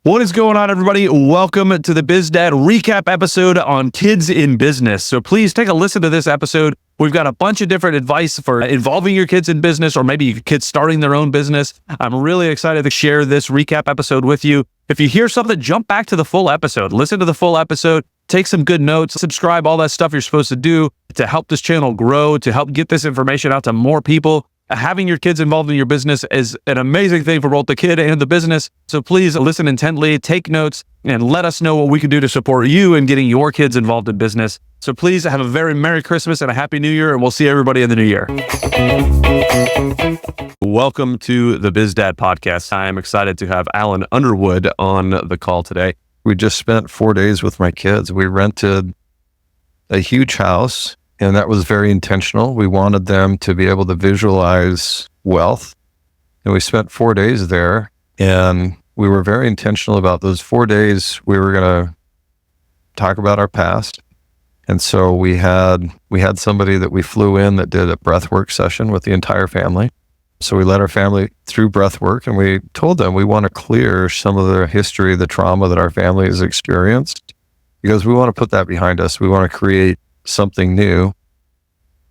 What is going on, everybody? Welcome to the BizDad recap episode on kids in business. So please take a listen to this episode. We've got a bunch of different advice for involving your kids in business, or maybe your kids starting their own business. I'm really excited to share this recap episode with you. If you hear something, jump back to the full episode. Listen to the full episode. Take some good notes, subscribe, all that stuff you're supposed to do to help this channel grow, to help get this information out to more people. Having your kids involved in your business is an amazing thing for both the kid and the business. So please listen intently, take notes, and let us know what we can do to support you in getting your kids involved in business. So please have a very Merry Christmas and a Happy New Year, and we'll see everybody in the new year. Welcome to the BizDad podcast. I am excited to have Alan Underwood on the call today. We just spent 4 days with my kids. We rented a huge house, and that was very intentional. We wanted them to be able to visualize wealth. And we spent 4 days there, and we were very intentional about those 4 days. We were going to talk about our past. And so we had somebody that we flew in that did a breathwork session with the entire family. So we led our family through breathwork, and we told them we want to clear some of the history, the trauma that our family has experienced, because we want to put that behind us. We want to create something new.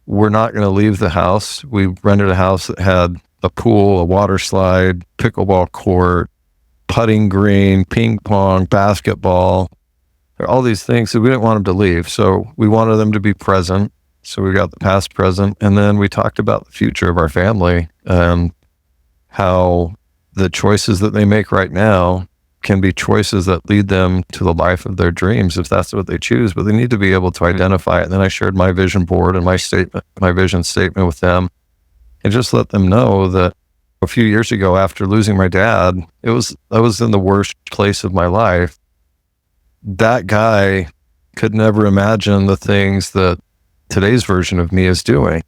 We're not going to leave the house. We rented a house that had a pool, a water slide, pickleball court, putting green, ping pong, basketball, all these things. So we didn't want them to leave. So we wanted them to be present. So we got the past, present, and then we talked about the future of our family and how the choices that they make right now can be choices that lead them to the life of their dreams if that's what they choose, but they need to be able to identify it. And then I shared my vision board and my vision statement with them, and just let them know that a few years ago, after losing my dad, I was in the worst place of my life. That guy could never imagine the things that today's version of me is doing.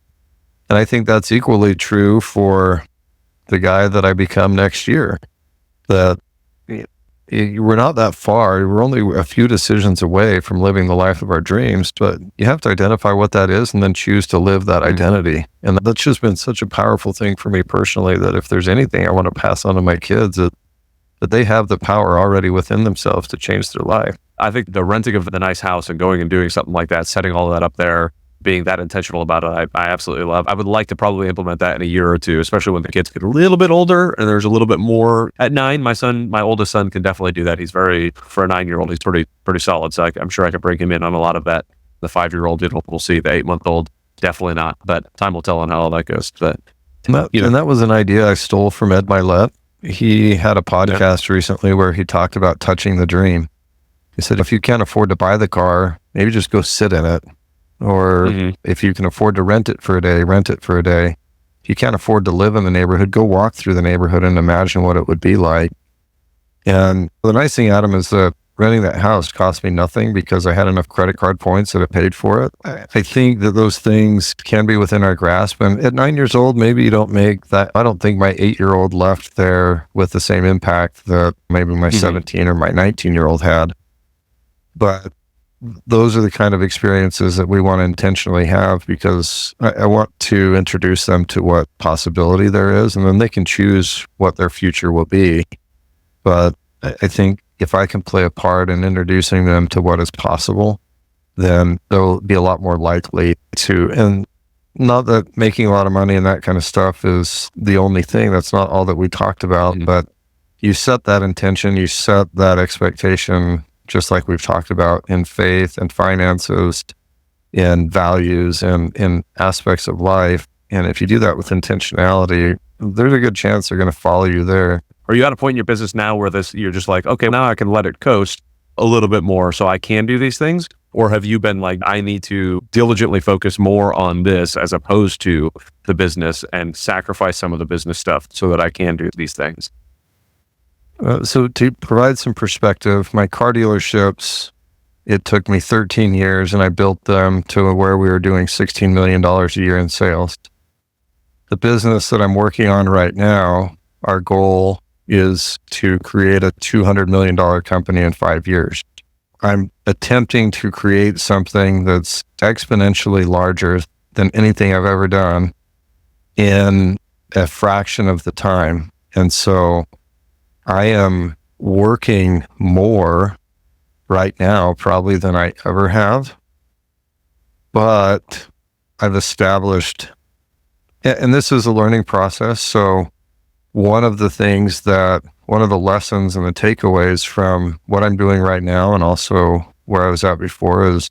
And I think that's equally true for the guy that I become next year, that we're not that far. We're only a few decisions away from living the life of our dreams, but you have to identify what that is and then choose to live that identity. And that's just been such a powerful thing for me personally, that if there's anything I want to pass on to my kids, that they have the power already within themselves to change their life. I think the renting of the nice house and going and doing something like that, setting all of that up there, being that intentional about it, I absolutely love. I would like to probably implement that in a year or two, especially when the kids get a little bit older and there's a little bit more. At 9, my oldest son can definitely do that. He's for a 9-year-old, he's pretty solid. So I'm sure I can bring him in on a lot of that. The 5-year-old, we'll see. The 8-month-old, definitely not. But time will tell on how all that goes. But and that was an idea I stole from Ed Milet. He had a podcast recently where he talked about touching the dream. He said, if you can't afford to buy the car, maybe just go sit in it. Or if you can afford to rent it for a day, rent it for a day. If you can't afford to live in the neighborhood, go walk through the neighborhood and imagine what it would be like. And the nice thing, Adam, is that renting that house cost me nothing because I had enough credit card points that I paid for it. I think that those things can be within our grasp. And at 9 years old, maybe you don't make that. I don't think my 8-year-old left there with the same impact that maybe my 17 or my 19-year-old had. But those are the kind of experiences that we want to intentionally have, because I want to introduce them to what possibility there is, and then they can choose what their future will be. But I think if I can play a part in introducing them to what is possible, then they'll be a lot more likely to, and not that making a lot of money and that kind of stuff is the only thing. That's not all that we talked about, but you set that intention, you set that expectation, just like we've talked about, in faith and finances, in values and in aspects of life. And if you do that with intentionality, there's a good chance they're going to follow you there. Are you at a point in your business now where you're just like, okay, now I can let it coast a little bit more so I can do these things? Or have you been like, I need to diligently focus more on this as opposed to the business and sacrifice some of the business stuff so that I can do these things? So to provide some perspective, my car dealerships, it took me 13 years and I built them to where we were doing $16 million a year in sales. The business that I'm working on right now, our goal is to create a $200 million company in 5 years. I'm attempting to create something that's exponentially larger than anything I've ever done in a fraction of the time. And so I am working more right now probably than I ever have. But I've established, and this is a learning process. So one of the lessons and the takeaways from what I'm doing right now and also where I was at before is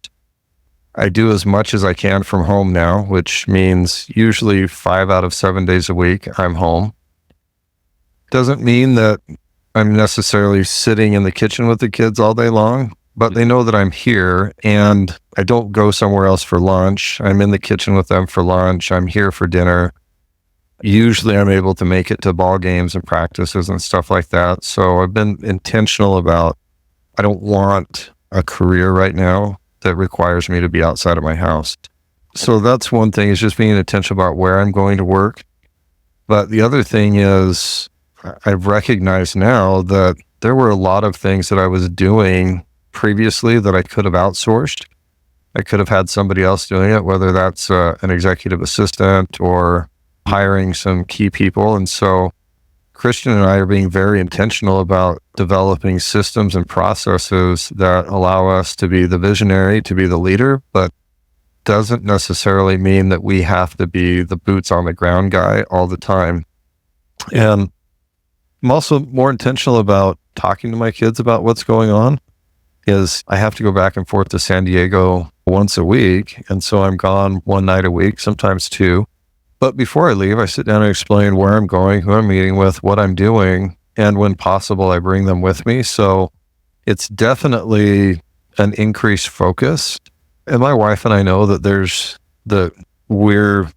I do as much as I can from home now, which means usually 5 out of 7 days a week I'm home. Doesn't mean that I'm necessarily sitting in the kitchen with the kids all day long, but they know that I'm here and I don't go somewhere else for lunch. I'm in the kitchen with them for lunch. I'm here for dinner. Usually I'm able to make it to ball games and practices and stuff like that. So I've been intentional about, I don't want a career right now that requires me to be outside of my house. So that's one thing, is just being intentional about where I'm going to work. But the other thing is I've recognized now that there were a lot of things that I was doing previously that I could have outsourced. I could have had somebody else doing it, whether that's an executive assistant or hiring some key people. And so Christian and I are being very intentional about developing systems and processes that allow us to be the visionary, to be the leader, but doesn't necessarily mean that we have to be the boots on the ground guy all the time. And I'm also more intentional about talking to my kids about what's going on. Is I have to go back and forth to San Diego once a week. And so I'm gone one night a week, sometimes two. But before I leave, I sit down and explain where I'm going, who I'm meeting with, what I'm doing. And when possible, I bring them with me. So it's definitely an increased focus. And my wife and I know that we're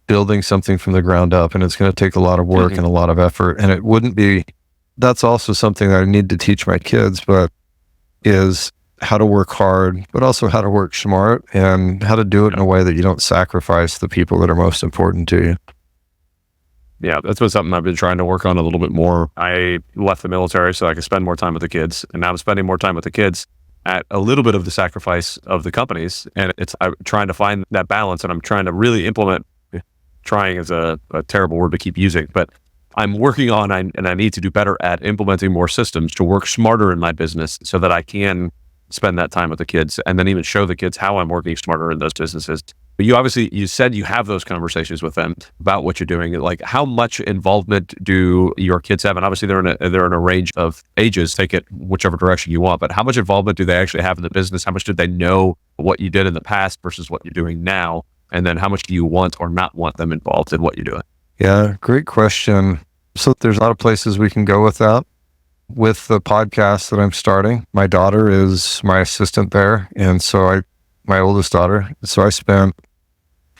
building something from the ground up, and it's going to take a lot of work and a lot of effort. And that's also something that I need to teach my kids, but is how to work hard, but also how to work smart and how to do it in a way that you don't sacrifice the people that are most important to you. Yeah, that's been something I've been trying to work on a little bit more. I left the military so I could spend more time with the kids, and now I'm spending more time with the kids at a little bit of the sacrifice of the companies. And I'm trying to find that balance, and I'm trying to really implement. Trying is a terrible word to keep using, but I'm working on, and I need to do better at implementing more systems to work smarter in my business so that I can spend that time with the kids and then even show the kids how I'm working smarter in those businesses. But you said you have those conversations with them about what you're doing. Like, how much involvement do your kids have? And obviously they're in a range of ages, take it whichever direction you want, but how much involvement do they actually have in the business? How much do they know what you did in the past versus what you're doing now? And then how much do you want or not want them involved in what you're doing? Yeah, great question. So there's a lot of places we can go with that. With the podcast that I'm starting, my daughter is my assistant there. And so my oldest daughter, so I spent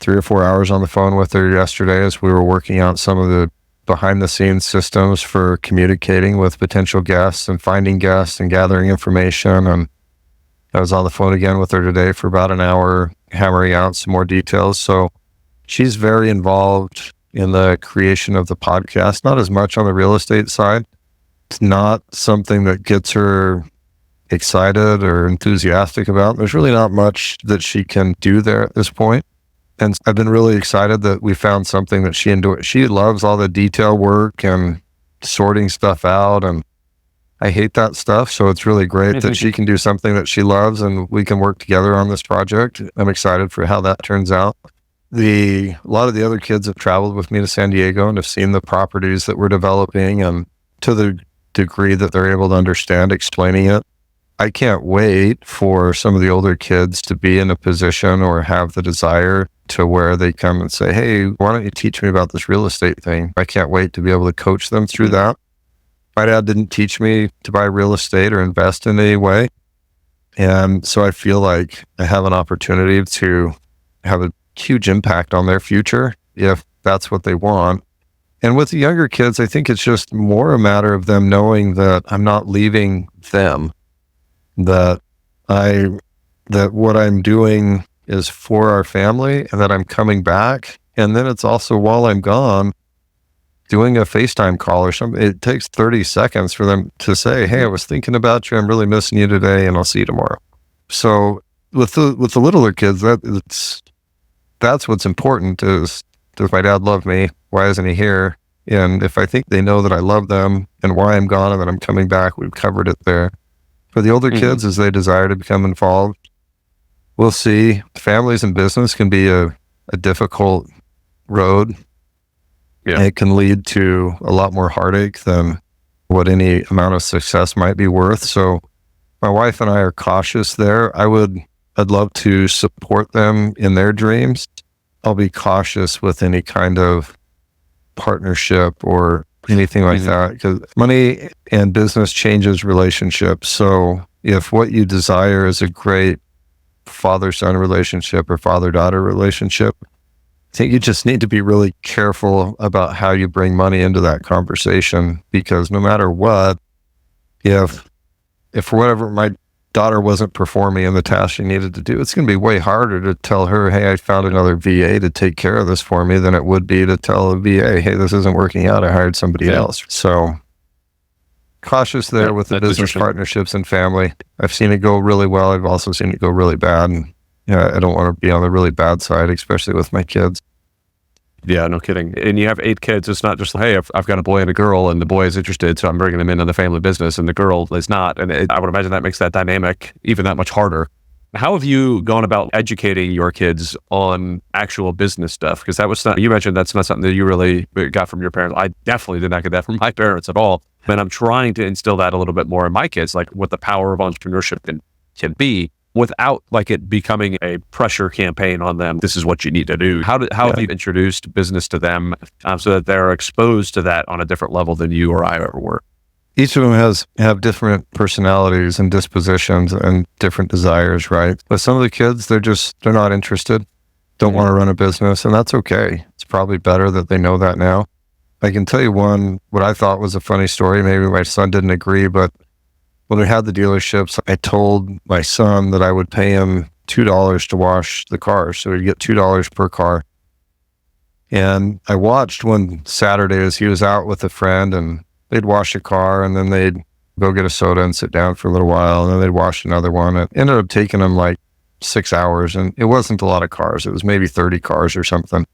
3 or 4 hours on the phone with her yesterday as we were working out some of the behind the scenes systems for communicating with potential guests and finding guests and gathering information. And I was on the phone again with her today for about an hour, hammering out some more details. So she's very involved in the creation of the podcast, not as much on the real estate side. It's not something that gets her excited or enthusiastic about. There's really not much that she can do there at this point. And I've been really excited that we found something that she enjoys. She loves all the detail work and sorting stuff out, and I hate that stuff. So it's really great that she can do something that she loves and we can work together on this project. I'm excited for how that turns out. A lot of the other kids have traveled with me to San Diego and have seen the properties that we're developing, and to the degree that they're able to understand explaining it. I can't wait for some of the older kids to be in a position or have the desire to where they come and say, hey, why don't you teach me about this real estate thing? I can't wait to be able to coach them through that. My dad didn't teach me to buy real estate or invest in any way. And so I feel like I have an opportunity to have a huge impact on their future if that's what they want. And with the younger kids, I think it's just more a matter of them knowing that I'm not leaving them, that what I'm doing is for our family and that I'm coming back. And then it's also, while I'm gone, doing a FaceTime call or something. It takes 30 seconds for them to say, hey, I was thinking about you. I'm really missing you today, and I'll see you tomorrow. So with the littler kids, that's what's important is, does my dad love me? Why isn't he here? And if I think they know that I love them and why I'm gone and then I'm coming back. We've covered it there. For the older kids, as they desire to become involved, we'll see. Families and business can be a difficult road. Yeah. It can lead to a lot more heartache than what any amount of success might be worth. So my wife and I are cautious there. I'd love to support them in their dreams. I'll be cautious with any kind of partnership or anything like that, because money and business changes relationships. So if what you desire is a great father-son relationship or father-daughter relationship, I think you just need to be really careful about how you bring money into that conversation, because no matter what, if for whatever my daughter wasn't performing in the task she needed to do, it's going to be way harder to tell her, hey, I found another VA to take care of this for me, than it would be to tell a VA, hey, this isn't working out, I hired somebody else. So cautious there with the business partnerships and family. I've seen it go really well. I've also seen it go really bad. And I don't want to be on the really bad side, especially with my kids. Yeah, no kidding. And you have 8 kids. It's not just, hey, I've got a boy and a girl, and the boy is interested, so I'm bringing them into the family business, and the girl is not. And I would imagine that makes that dynamic even that much harder. How have you gone about educating your kids on actual business stuff? Because that was not, you mentioned that's not something that you really got from your parents. I definitely did not get that from my parents at all. And I'm trying to instill that a little bit more in my kids, like what the power of entrepreneurship can be, without like it becoming a pressure campaign on them. This is what you need to do. How have you introduced business to them so that they're exposed to that on a different level than you or I ever were? Each of them have different personalities and dispositions and different desires, right? But some of the kids, they're not interested, don't want to run a business, and that's okay. It's probably better that they know that now. I can tell you what I thought was a funny story. Maybe my son didn't agree, but when we had the dealerships, I told my son that I would pay him $2 to wash the car. So he'd get $2 per car. And I watched one Saturday as he was out with a friend, and they'd wash a car, and then they'd go get a soda and sit down for a little while, and then they'd wash another one. It ended up taking them like 6 hours, and it wasn't a lot of cars. It was maybe 30 cars or something.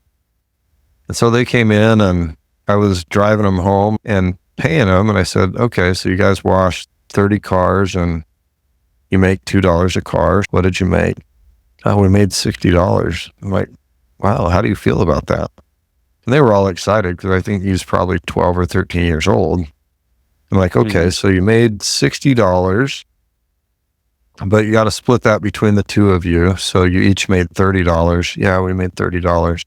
And so they came in, and I was driving them home and paying them, and I said, okay, so you guys washed 30 cars and you make $2 a car. What did you make? Oh, we made $60. I'm like, wow, how do you feel about that? And they were all excited because I think he's probably 12 or 13 years old. I'm like, okay, so you made $60, but you got to split that between the two of you. So you each made $30. Yeah, we made $30.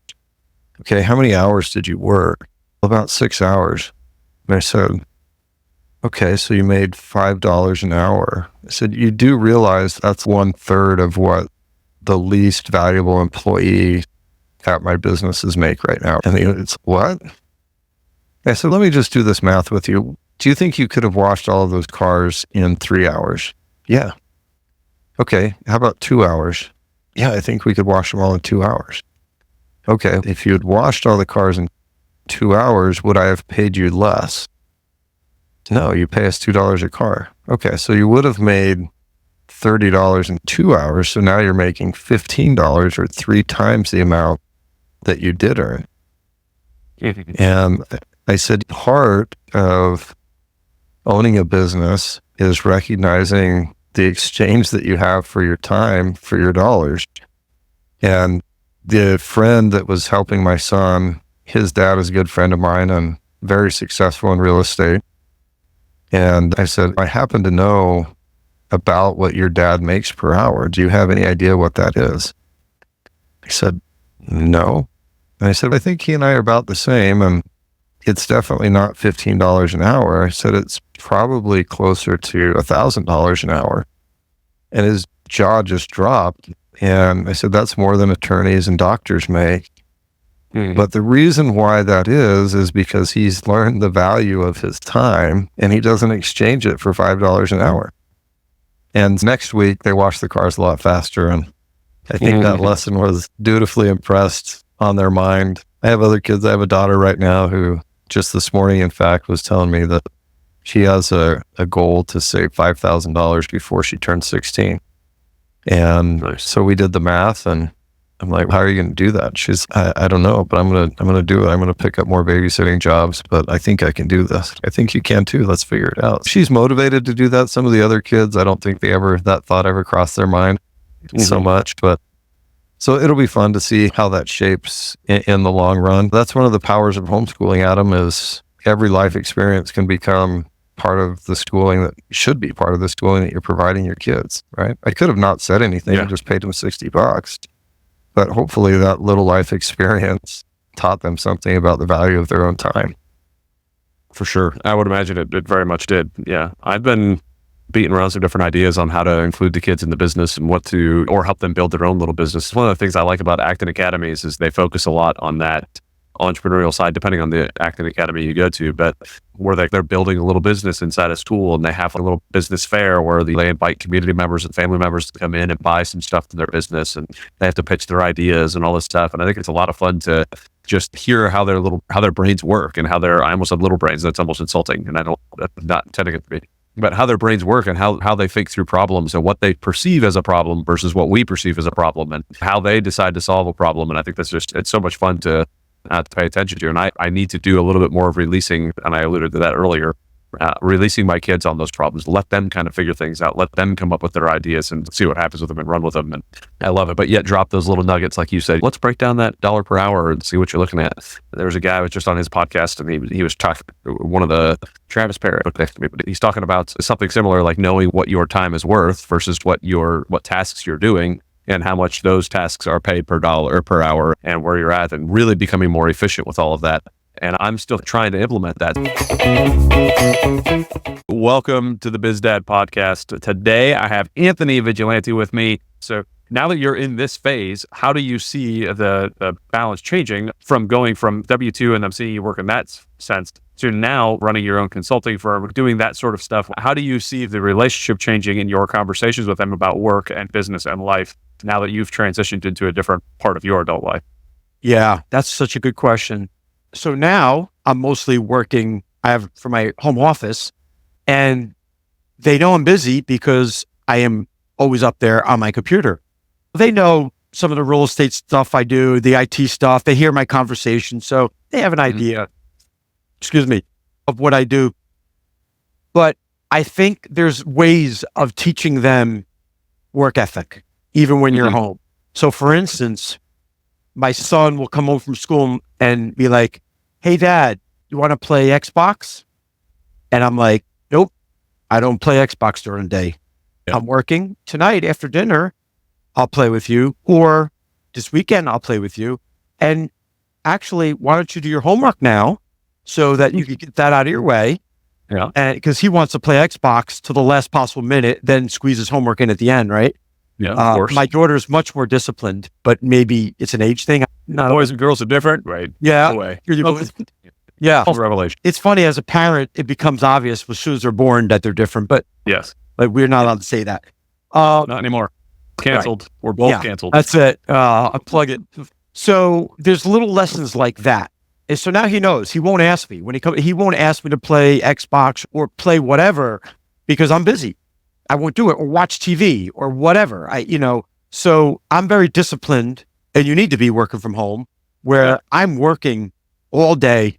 Okay, how many hours did you work? About 6 hours. And I said, okay, so you made $5 an hour. I said, you do realize that's 1/3 of what the least valuable employee at my businesses make right now. And it's what? I said, let me just do this math with you. Do you think you could have washed all of those cars in 3 hours? Yeah. Okay, how about 2 hours? Yeah, I think we could wash them all in 2 hours. Okay, if you had washed all the cars in 2 hours, would I have paid you less? No, you pay us $2 a car. Okay, so you would have made $30 in 2 hours, so now you're making $15 or 3 times the amount that you did earn. And I said, part of owning a business is recognizing the exchange that you have for your time, for your dollars. And the friend that was helping my son, his dad is a good friend of mine and very successful in real estate. And I said, I happen to know about what your dad makes per hour. Do you have any idea what that is? He said, no. And I said, I think he and I are about the same, and it's definitely not $15 an hour. I said, it's probably closer to $1,000 an hour. And his jaw just dropped. And I said, that's more than attorneys and doctors make. But the reason why that is because he's learned the value of his time, and he doesn't exchange it for $5 an hour. And next week, they wash the cars a lot faster. And I think that lesson was dutifully impressed on their mind. I have other kids. I have a daughter right now who just this morning, in fact, was telling me that she has a goal to save $5,000 before she turns 16. And so we did the math, and I'm like, how are you going to do that? She's, I don't know, but I'm going to do it. I'm going to pick up more babysitting jobs, but I think I can do this. I think you can too. Let's figure it out. She's motivated to do that. Some of the other kids, I don't think that thought ever crossed their mind so much, but so it'll be fun to see how that shapes in the long run. That's one of the powers of homeschooling, Adam, is every life experience can become part of the schooling that should be part of the schooling that you're providing your kids, right? I could have not said anything and just paid them $60. But hopefully that little life experience taught them something about the value of their own time. For sure. I would imagine it very much did. Yeah. I've been beating around some different ideas on how to include the kids in the business and or help them build their own little business. One of the things I like about acting academies is they focus a lot on that entrepreneurial side, depending on the acting academy you go to, but where they're building a little business inside a school, and they have a little business fair where they invite community members and family members to come in and buy some stuff to their business, and they have to pitch their ideas and all this stuff. And I think it's a lot of fun to just hear how their brains work and I almost said little brains. That's almost insulting, and that's not intending it to be. But how their brains work and how they think through problems and what they perceive as a problem versus what we perceive as a problem, and how they decide to solve a problem. And I think it's so much fun to pay attention to. And I need to do a little bit more of releasing, and I alluded to that earlier, releasing my kids on those problems, let them kind of figure things out, let them come up with their ideas and see what happens with them and run with them. And I love it, but yet drop those little nuggets. Like you said, let's break down that $1 per hour and see what you're looking at. There was a guy who was just on his podcast, and he was talking, one of the Travis Parrott, but he's talking about something similar, like knowing what your time is worth versus what tasks you're doing, and how much those tasks are paid per dollar or per hour, and where you're at, and really becoming more efficient with all of that. And I'm still trying to implement that. Welcome to the BizDad podcast. Today, I have Anthony Vigilante with me. So now that you're in this phase, how do you see the balance changing from going from W-2, and I'm seeing you work in that sense, to now running your own consulting firm, doing that sort of stuff? How do you see the relationship changing in your conversations with them about work and business and life now that you've transitioned into a different part of your adult life? Yeah, that's such a good question. So now I'm mostly working, I have for my home office, and they know I'm busy because I am always up there on my computer. They know some of the real estate stuff I do, the IT stuff. They hear my conversation, so they have an idea, of what I do. But I think there's ways of teaching them work ethic, even when you're home. So for instance, my son will come home from school and be like, "Hey Dad, you want to play Xbox?" And I'm like, "Nope, I don't play Xbox during the day. I'm working. Tonight after dinner, I'll play with you, or this weekend I'll play with you. And actually, why don't you do your homework now so that you can get that out of your way?" Yeah. And because he wants to play Xbox to the last possible minute, then squeeze his homework in at the end, right? Yeah, of course. My daughter's much more disciplined, but maybe it's an age thing. Boys and girls are different, right? Yeah. No way. Yeah. Revelation. It's funny, as a parent, it becomes obvious as soon as they're born that they're different, but Yes. like we're not allowed to say that. Not anymore. Canceled. Right. We're both canceled. That's it. Unplug it. So there's little lessons like that. And so now he knows. He won't ask me when he won't ask me to play Xbox or play whatever because I'm busy. I won't do it, or watch TV or whatever. So I'm very disciplined, and you need to be working from home where I'm working all day,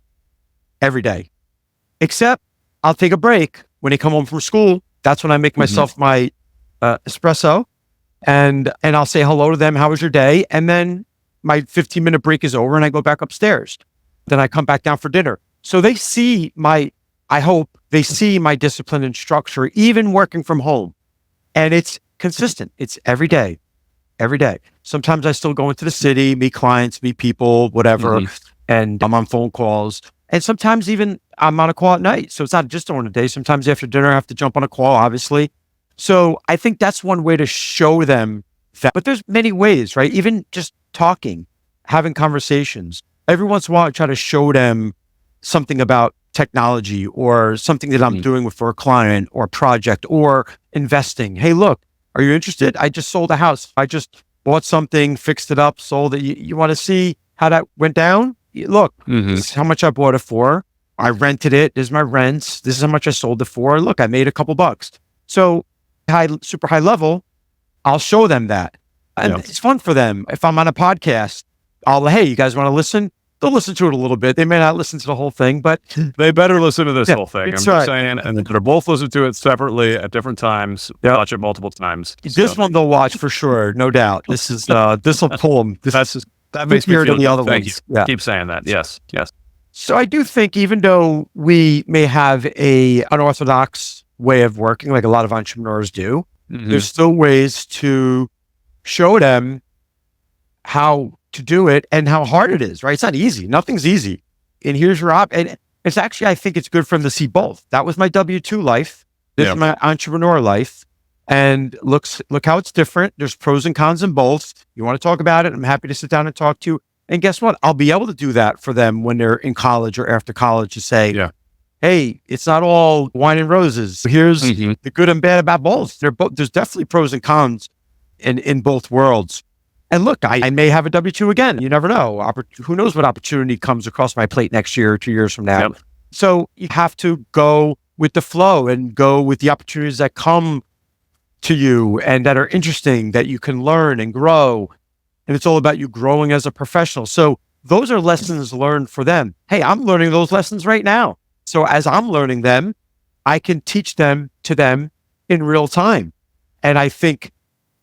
every day, except I'll take a break when they come home from school. That's when I make myself my espresso, and I'll say hello to them. How was your day? And then my 15-minute break is over and I go back upstairs. Then I come back down for dinner. So they see I hope they see my discipline and structure, even working from home. And it's consistent. It's every day. Sometimes I still go into the city, meet clients, meet people, whatever. And I'm on phone calls. And sometimes even I'm on a call at night. So it's not just during the day. Sometimes after dinner, I have to jump on a call, obviously. So I think that's one way to show them that. But there's many ways, right? Even just talking, having conversations. Every once in a while, I try to show them something about technology or something that I'm doing for a client or a project or investing. Hey, look, are you interested? I just sold a house. I just bought something, fixed it up, sold it. You want to see how that went down? Look, this is how much I bought it for. I rented it. This is my rents. This is how much I sold it for. Look, I made a couple bucks. So super high level, I'll show them that. And it's fun for them. If I'm on a podcast, hey, you guys want to listen? They'll listen to it a little bit. They may not listen to the whole thing, but they better listen to this whole thing. I'm That's just saying, and they're both listen to it separately at different times. Watch it multiple times. This one they'll watch for sure, no doubt. This is this will pull them. That makes me feel the other Thank ones. you. Yeah. Keep saying that. Yes. So I do think even though we may have a unorthodox way of working, like a lot of entrepreneurs do, there's still ways to show them how to do it and how hard it is, right? It's not easy. Nothing's easy. And here's your and it's actually, I think it's good for them to see both. That was my W-2 life. This is my entrepreneur life. And look how it's different. There's pros and cons in both. You want to talk about it? I'm happy to sit down and talk to you. And guess what? I'll be able to do that for them when they're in college or after college to say, hey, it's not all wine and roses. Here's the good and bad about both. There's definitely pros and cons in both worlds. And look, I may have a W-2 again. You never know. Who knows what opportunity comes across my plate next year or 2 years from now. So you have to go with the flow and go with the opportunities that come to you and that are interesting, that you can learn and grow. And it's all about you growing as a professional. So those are lessons learned for them. Hey, I'm learning those lessons right now. So as I'm learning them, I can teach them to them in real time. And I think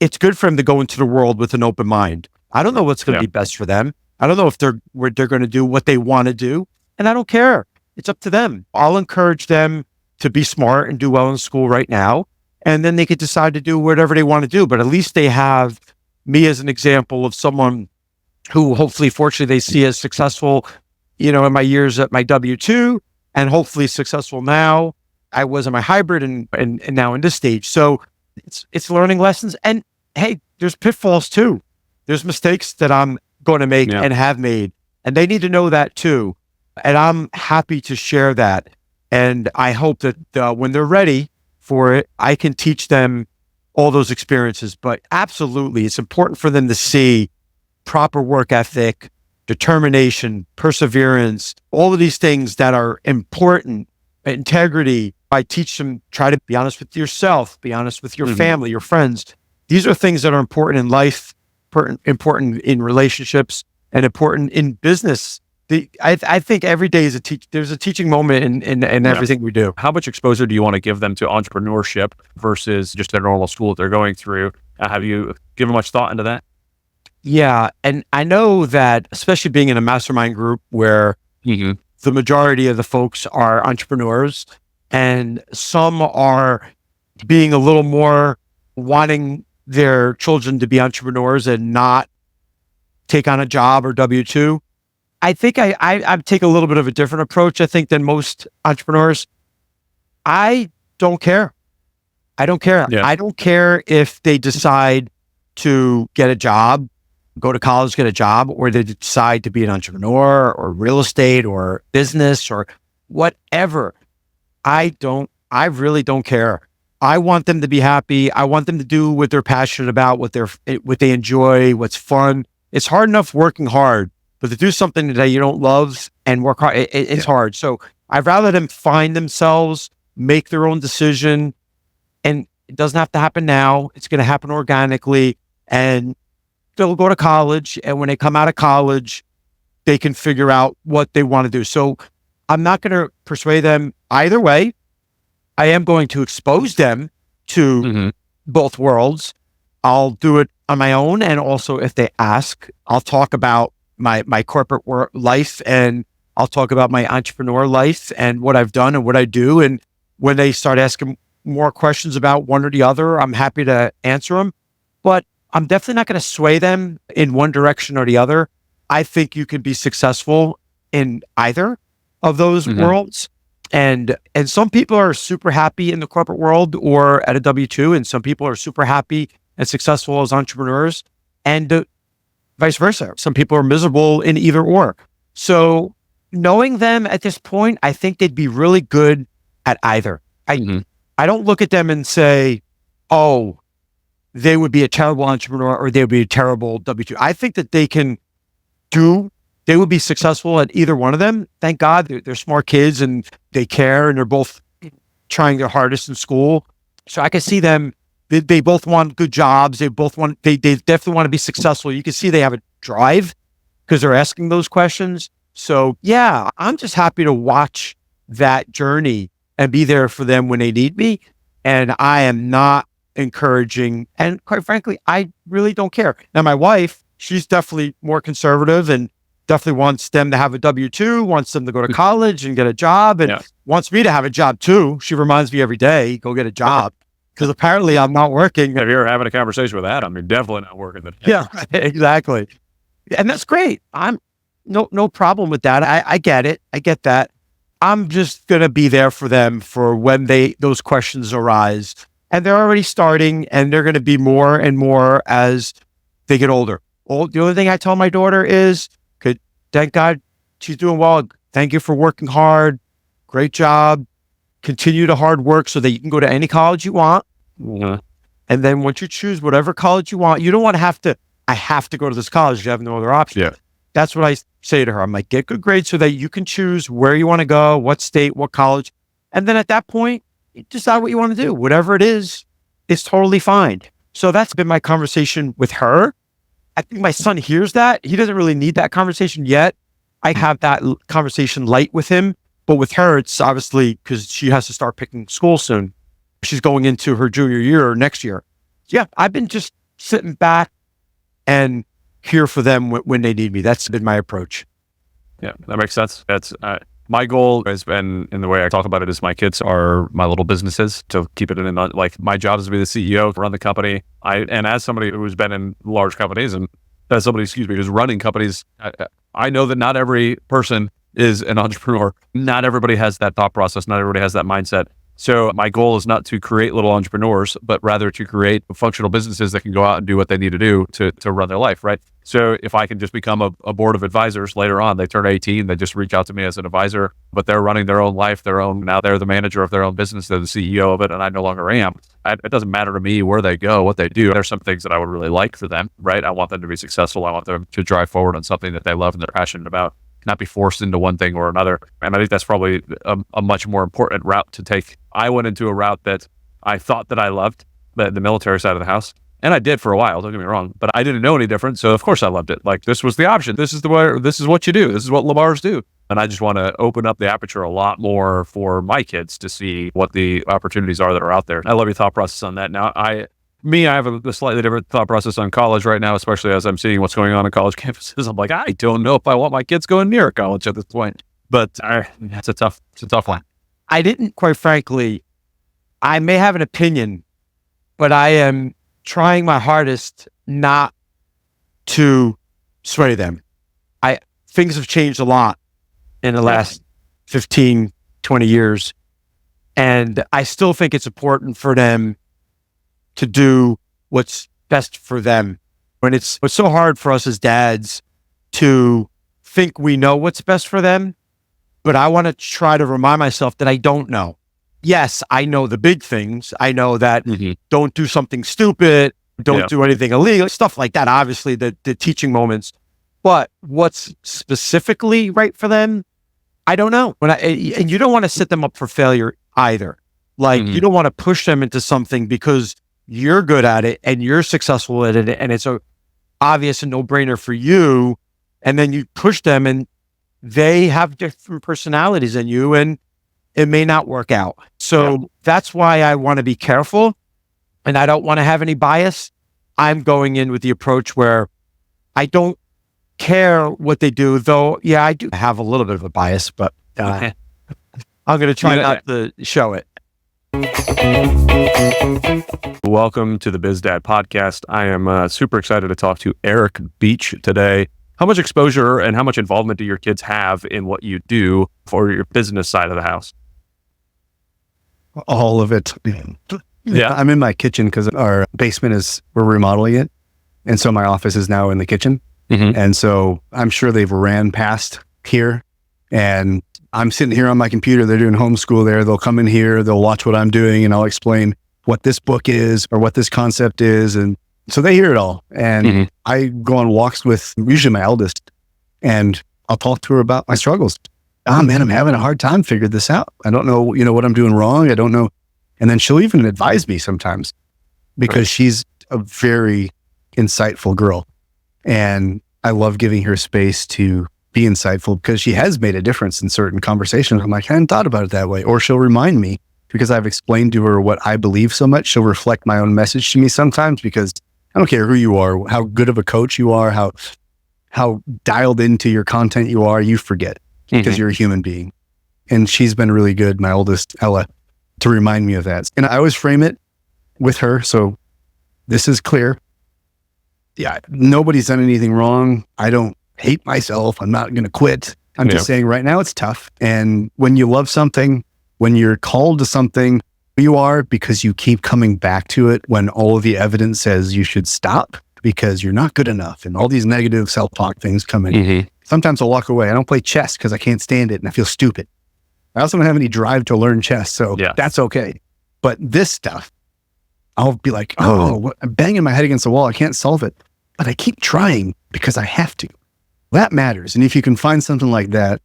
it's good for them to go into the world with an open mind. I don't know what's going to be best for them. I don't know if they're going to do what they want to do. And I don't care. It's up to them. I'll encourage them to be smart and do well in school right now. And then they could decide to do whatever they want to do. But at least they have me as an example of someone who hopefully, fortunately, they see as successful, in my years at my W-2 and hopefully successful now. I was in my hybrid and now in this stage. So it's learning lessons. And hey, there's pitfalls too. There's mistakes that I'm going to make and have made. And they need to know that too. And I'm happy to share that. And I hope that when they're ready for it, I can teach them all those experiences. But absolutely, it's important for them to see proper work ethic, determination, perseverance, all of these things that are important, integrity. I teach them, try to be honest with yourself, be honest with your family, your friends. These are things that are important in life, important in relationships, and important in business. I think every day is there's a teaching moment in everything we do. How much exposure do you want to give them to entrepreneurship versus just their normal school that they're going through? Have you given much thought into that? Yeah. And I know that, especially being in a mastermind group where the majority of the folks are entrepreneurs and some are being a little more wanting their children to be entrepreneurs and not take on a job or W-2. I think I take a little bit of a different approach, I think, than most entrepreneurs. I don't care. I don't care. Yeah. I don't care if they decide to get a job, go to college, get a job, or they decide to be an entrepreneur or real estate or business or whatever. I really don't care. I want them to be happy. I want them to do what they're passionate about, what they enjoy, what's fun. It's hard enough working hard, but to do something that you don't love and work hard, it's hard. So I'd rather them find themselves, make their own decision, and it doesn't have to happen now. It's going to happen organically, and they'll go to college. And when they come out of college, they can figure out what they want to do. So I'm not going to persuade them either way. I am going to expose them to both worlds. I'll do it on my own. And also if they ask, I'll talk about my corporate life, and I'll talk about my entrepreneur life and what I've done and what I do. And when they start asking more questions about one or the other, I'm happy to answer them. But I'm definitely not going to sway them in one direction or the other. I think you can be successful in either of those worlds. And some people are super happy in the corporate world or at a W-2, and some people are super happy and successful as entrepreneurs, and vice versa. Some people are miserable in either or. So knowing them at this point, I think they'd be really good at either. I don't look at them and say, oh, they would be a terrible entrepreneur or they would be a terrible W-2. I think that they would be successful at either one of them. Thank God they're smart kids and they care, and they're both trying their hardest in school. So I can see them They both want good jobs. They definitely want to be successful. You can see they have a drive because they're asking those questions. So yeah, I'm just happy to watch that journey and be there for them when they need me. And I am not encouraging, and quite frankly, I really don't care. Now, my wife, she's definitely more conservative and definitely wants them to have a W-2, wants them to go to college and get a job, and wants me to have a job too. She reminds me every day, go get a job, because apparently I'm not working. If you're having a conversation with Adam, you're definitely not working. Yeah, exactly. And that's great. I'm no problem with that. I get it. I get that. I'm just going to be there for them for when those questions arise. And they're already starting, and they're going to be more and more as they get older. The only thing I tell my daughter is, thank God she's doing well. Thank you for working hard. Great job. Continue to hard work so that you can go to any college you want. Mm-hmm. And then once you choose whatever college you want, you don't want to have to, I have to go to this college. You have no other option. Yeah. That's what I say to her. I'm like, get good grades so that you can choose where you want to go, what state, what college. And then at that point, you decide what you want to do. Whatever it is, it's totally fine. So that's been my conversation with her. I think my son hears that. He doesn't really need that conversation yet. I have that conversation light with him, but with her, it's obviously because she has to start picking school soon. She's going into her junior year or next year. Yeah, I've been just sitting back and here for them when they need me. That's been my approach. Yeah, that makes sense. That's my goal has been, in the way I talk about it, is my kids are my little businesses, to keep it in, like, my job is to be the CEO, to run the company. And as somebody who's been in large companies, and as somebody, who's running companies, I know that not every person is an entrepreneur. Not everybody has that thought process. Not everybody has that mindset. So my goal is not to create little entrepreneurs, but rather to create functional businesses that can go out and do what they need to do to run their life, right? So if I can just become a board of advisors later on, they turn 18, they just reach out to me as an advisor, but they're running their own life, now they're the manager of their own business, they're the CEO of it, and I no longer am. It doesn't matter to me where they go, what they do. There's some things that I would really like for them, right? I want them to be successful. I want them to drive forward on something that they love and they're passionate about, not be forced into one thing or another. And I think that's probably a much more important route to take. I went into a route that I thought that I loved, the military side of the house. And I did for a while, don't get me wrong, but I didn't know any different. So of course I loved it. Like, this was the option. This is what you do. This is what Lamars do. And I just want to open up the aperture a lot more for my kids to see what the opportunities are that are out there. I love your thought process on that. Now, I have a slightly different thought process on college right now, especially as I'm seeing what's going on college campuses. I'm like, I don't know if I want my kids going near college at this point, but it's a tough one. I didn't, quite frankly, I may have an opinion, but I am trying my hardest not to sway them. Things have changed a lot in the last 15, 20 years. And I still think it's important for them to do what's best for them. When it's so hard for us as dads to think we know what's best for them, but I want to try to remind myself that I don't know. Yes, I know the big things. I know that don't do something stupid, don't do anything illegal, stuff like that. Obviously, the teaching moments. But what's specifically right for them, I don't know. And you don't want to set them up for failure either. Like, you don't want to push them into something because you're good at it and you're successful at it, and it's a obvious and no-brainer for you. And then you push them, and they have different personalities than you, and it may not work out. So that's why I want to be careful, and I don't want to have any bias. I'm going in with the approach where I don't care what they do, though. Yeah, I do have a little bit of a bias, but I'm going to try not to show it. Welcome to the BizDad podcast. I am super excited to talk to Eric Beach today. How much exposure and how much involvement do your kids have in what you do for your business side of the house? All of it. Yeah. I'm in my kitchen because our basement we're remodeling it. And so my office is now in the kitchen. And so I'm sure they've ran past here, and I'm sitting here on my computer. They're doing homeschool there. They'll come in here, they'll watch what I'm doing, and I'll explain what this book is or what this concept is. And so they hear it all. And I go on walks with usually my eldest, and I'll talk to her about my struggles. Oh man, I'm having a hard time figuring this out. I don't know, what I'm doing wrong. I don't know. And then she'll even advise me sometimes. because she's a very insightful girl. And I love giving her space to be insightful because she has made a difference in certain conversations. I'm like, I hadn't thought about it that way. Or she'll remind me because I've explained to her what I believe so much. She'll reflect my own message to me sometimes because I don't care who you are, how good of a coach you are, how dialed into your content you are, you forget because you're a human being. And she's been really good, my oldest, Ella, to remind me of that. And I always frame it with her. So this is clear. Yeah, nobody's done anything wrong. I don't hate myself. I'm not going to quit. I'm just saying right now it's tough. And when you love something, when you're called to something, you are because you keep coming back to it when all of the evidence says you should stop because you're not good enough and all these negative self-talk things come in. Sometimes I'll walk away. I don't play chess because I can't stand it and I feel stupid. I also don't have any drive to learn chess, so that's okay. But this stuff, I'll be like, I'm banging my head against the wall. I can't solve it, but I keep trying because I have to. That matters. And if you can find something like that,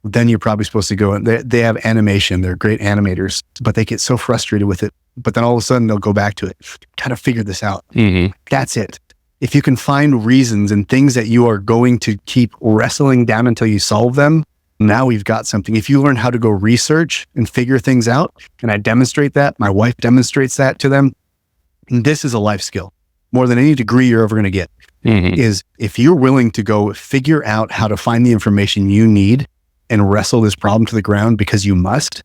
then you're probably supposed to go. And they have animation. They're great animators, but they get so frustrated with it. But then all of a sudden they'll go back to it. Got to figure this out. That's it. If you can find reasons and things that you are going to keep wrestling down until you solve them, now we've got something. If you learn how to go research and figure things out, and I demonstrate that, my wife demonstrates that to them, and this is a life skill more than any degree you're ever going to get, is if you're willing to go figure out how to find the information you need and wrestle this problem to the ground because you must,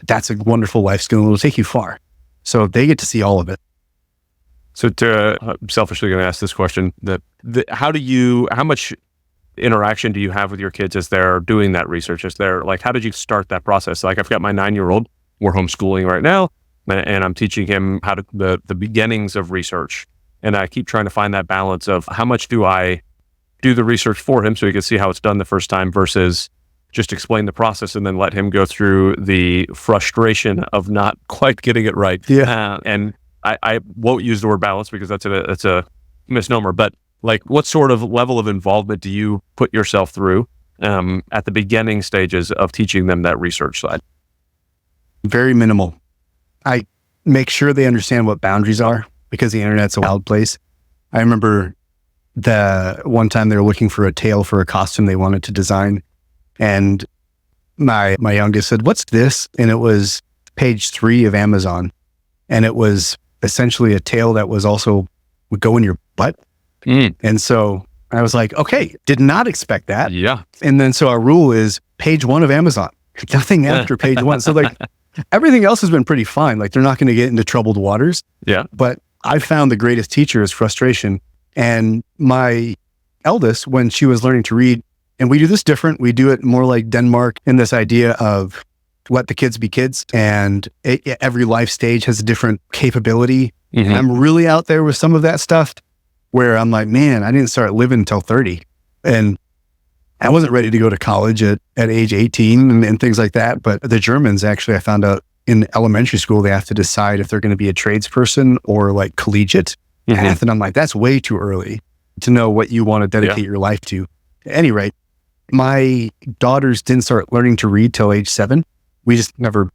that's a wonderful life skill and it'll take you far. So they get to see all of it. So I'm selfishly going to ask this question, how much interaction do you have with your kids as they're doing that research? How did you start that process? Like I've got my 9-year-old, we're homeschooling right now, and I'm teaching him how to, the beginnings of research. And I keep trying to find that balance of how much do I do the research for him so he can see how it's done the first time versus just explain the process and then let him go through the frustration of not quite getting it right. And I won't use the word balance because that's a misnomer, but like, what sort of level of involvement do you put yourself through at the beginning stages of teaching them that research side? Very minimal. I make sure they understand what boundaries are because the internet's a wild place. I remember the one time they were looking for a tail for a costume they wanted to design. And my youngest said, "What's this?" And it was page 3 of Amazon. And it was essentially a tail that was also would go in your butt. And so I was like, okay, did not expect that. Yeah. And then so our rule is page 1 of Amazon, nothing after page 1. So like everything else has been pretty fine. Like they're not going to get into troubled waters. Yeah. But I found the greatest teacher is frustration. And my eldest, when she was learning to read, and we do this different, we do it more like Denmark in this idea of let the kids be kids. And every life stage has a different capability. And I'm really out there with some of that stuff where I'm like, man, I didn't start living until 30. And I wasn't ready to go to college at age 18 and things like that. But the Germans, actually, I found out in elementary school, they have to decide if they're going to be a tradesperson or like collegiate path. And I'm like, that's way too early to know what you want to dedicate your life to. At any rate, my daughters didn't start learning to read till age 7. We just never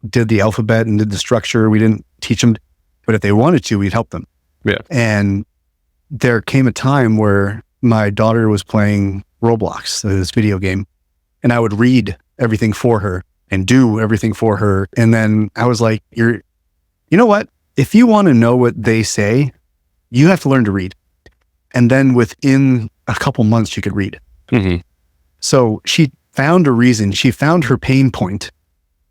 did the alphabet and did the structure. We didn't teach them, but if they wanted to, we'd help them. Yeah. And there came a time where my daughter was playing Roblox, this video game, and I would read everything for her and do everything for her. And then I was like, you know what? If you want to know what they say, you have to learn to read. And then within a couple months, she could read. So she found a reason. She found her pain point.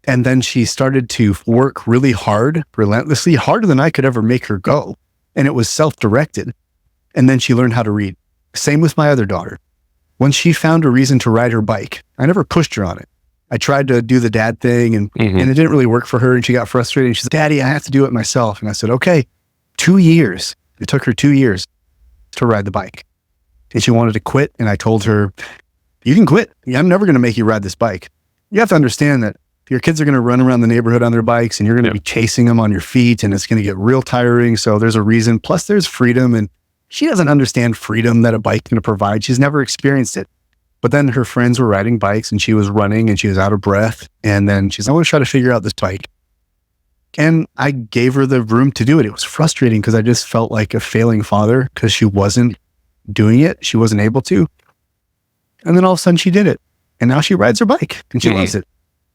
And then she started to work really hard, relentlessly, harder than I could ever make her go. And it was self-directed. And then she learned how to read. Same with my other daughter. When she found a reason to ride her bike, I never pushed her on it. I tried to do the dad thing and it didn't really work for her. And she got frustrated. And she said, "Daddy, I have to do it myself." And I said, okay, 2 years. It took her 2 years to ride the bike. And she wanted to quit. And I told her, you can quit. I'm never going to make you ride this bike. You have to understand that your kids are going to run around the neighborhood on their bikes and you're going to be chasing them on your feet and it's going to get real tiring. So there's a reason. Plus there's freedom. And she doesn't understand freedom that a bike can provide. She's never experienced it. But then her friends were riding bikes and she was running and she was out of breath. And then she's, I want to try to figure out this bike. And I gave her the room to do it. It was frustrating because I just felt like a failing father because she wasn't doing it. She wasn't able to. And then all of a sudden she did it. And now she rides her bike and she loves it.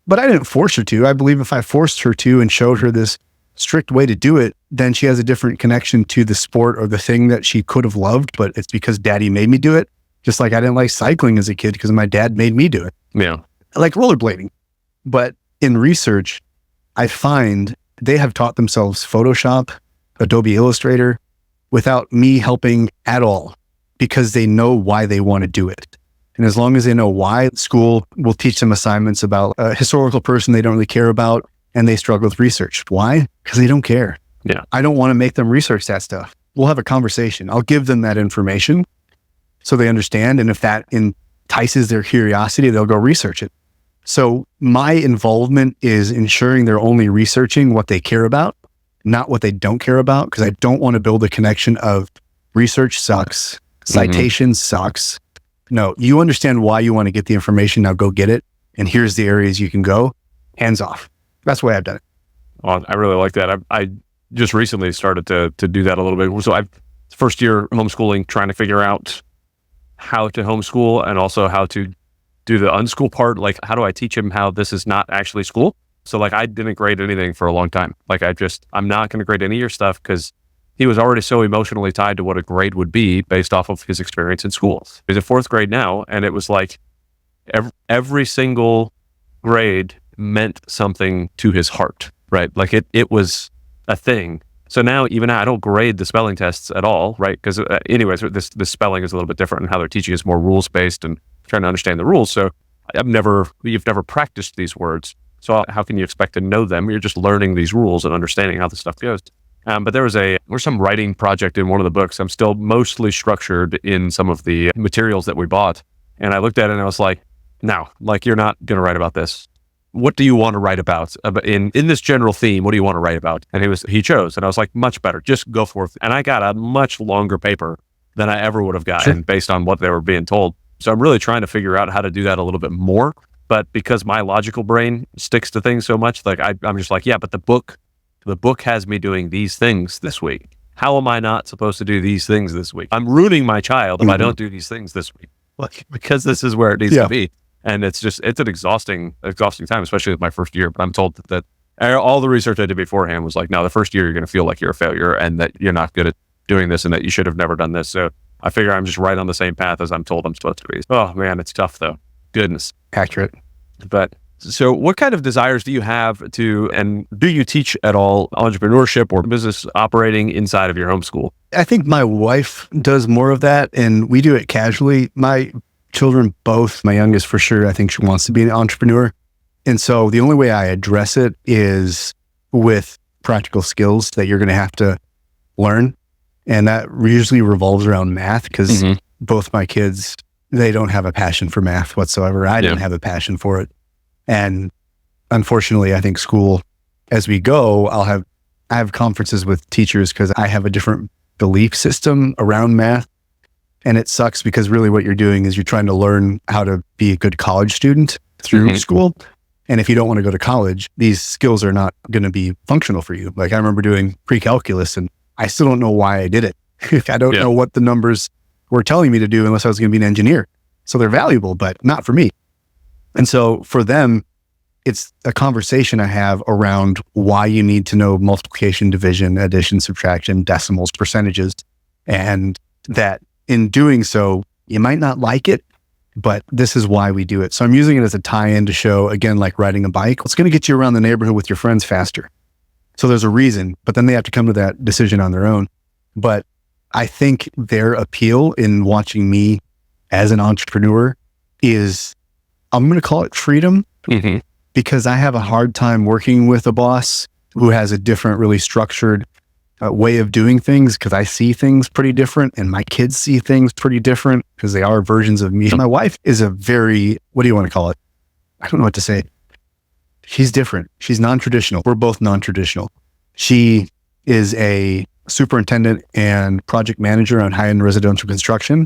But I didn't force her to. I believe if I forced her to and showed her this strict way to do it, then she has a different connection to the sport or the thing that she could have loved, but it's because daddy made me do it. Just like I didn't like cycling as a kid because my dad made me do it. Yeah. I like rollerblading. But in research, I find they have taught themselves Photoshop, Adobe Illustrator without me helping at all because they know why they want to do it. And as long as they know why, school will teach them assignments about a historical person they don't really care about, and they struggle with research. Why? Because they don't care. Yeah. I don't want to make them research that stuff. We'll have a conversation. I'll give them that information so they understand. And if that entices their curiosity, they'll go research it. So my involvement is ensuring they're only researching what they care about, not what they don't care about, because I don't want to build a connection of research sucks, citation sucks. No, you understand why you want to get the information. Now go get it. And here's the areas you can go. Hands off. That's the way I've done it. Oh, I really like that. I just recently started to do that a little bit. So I've first year homeschooling, trying to figure out how to homeschool and also how to do the unschool part. Like, how do I teach him how this is not actually school? So like, I didn't grade anything for a long time. Like I'm not going to grade any of your stuff because he was already so emotionally tied to what a grade would be based off of his experience in school. He's in fourth grade now. And it was like every single grade meant something to his heart, right? Like it was a thing. So now even I don't grade the spelling tests at all, right? Because anyways, this spelling is a little bit different and how they're teaching is more rules-based and trying to understand the rules. So you've never practiced these words. So how can you expect to know them? You're just learning these rules and understanding how the stuff goes. But there was some writing project in one of the books. I'm still mostly structured in some of the materials that we bought. And I looked at it and I was like, no, like you're not going to write about this. What do you want to write about in this general theme? What do you want to write about? And he chose, and I was like, much better. Just go forth. And I got a much longer paper than I ever would have gotten based on what they were being told. So I'm really trying to figure out how to do that a little bit more. But because my logical brain sticks to things so much, like I'm just like, yeah, but the book has me doing these things this week. How am I not supposed to do these things this week? I'm ruining my child if I don't do these things this week. Like, because this is where it needs to be. And it's an exhausting time, especially with my first year. But I'm told that all the research I did beforehand was like, no, the first year you're going to feel like you're a failure and that you're not good at doing this and that you should have never done this. So I figure I'm just right on the same path as I'm told I'm supposed to be. Oh man, it's tough though. Goodness. Accurate. But so what kind of desires do you have and do you teach at all entrepreneurship or business operating inside of your homeschool? I think my wife does more of that and we do it casually. My children, both, my youngest for sure, I think she wants to be an entrepreneur. And so the only way I address it is with practical skills that you're going to have to learn. And that usually revolves around math because both my kids, they don't have a passion for math whatsoever. I didn't have a passion for it. And unfortunately, I think school, as we go, I have conferences with teachers because I have a different belief system around math. And it sucks because really what you're doing is you're trying to learn how to be a good college student through school. And if you don't want to go to college, these skills are not going to be functional for you. Like I remember doing pre-calculus and I still don't know why I did it. I don't know what the numbers were telling me to do unless I was going to be an engineer. So they're valuable, but not for me. And so for them, it's a conversation I have around why you need to know multiplication, division, addition, subtraction, decimals, percentages, and that in doing so, you might not like it, but this is why we do it. So I'm using it as a tie-in to show, again, like riding a bike. It's going to get you around the neighborhood with your friends faster. So there's a reason, but then they have to come to that decision on their own. But I think their appeal in watching me as an entrepreneur is, I'm going to call it freedom, because I have a hard time working with a boss who has a different, really structured way of doing things because I see things pretty different and my kids see things pretty different because they are versions of me. My wife is a very, what do you want to call it? I don't know what to say. She's different. She's non-traditional. We're both non-traditional. She is a superintendent and project manager on high-end residential construction.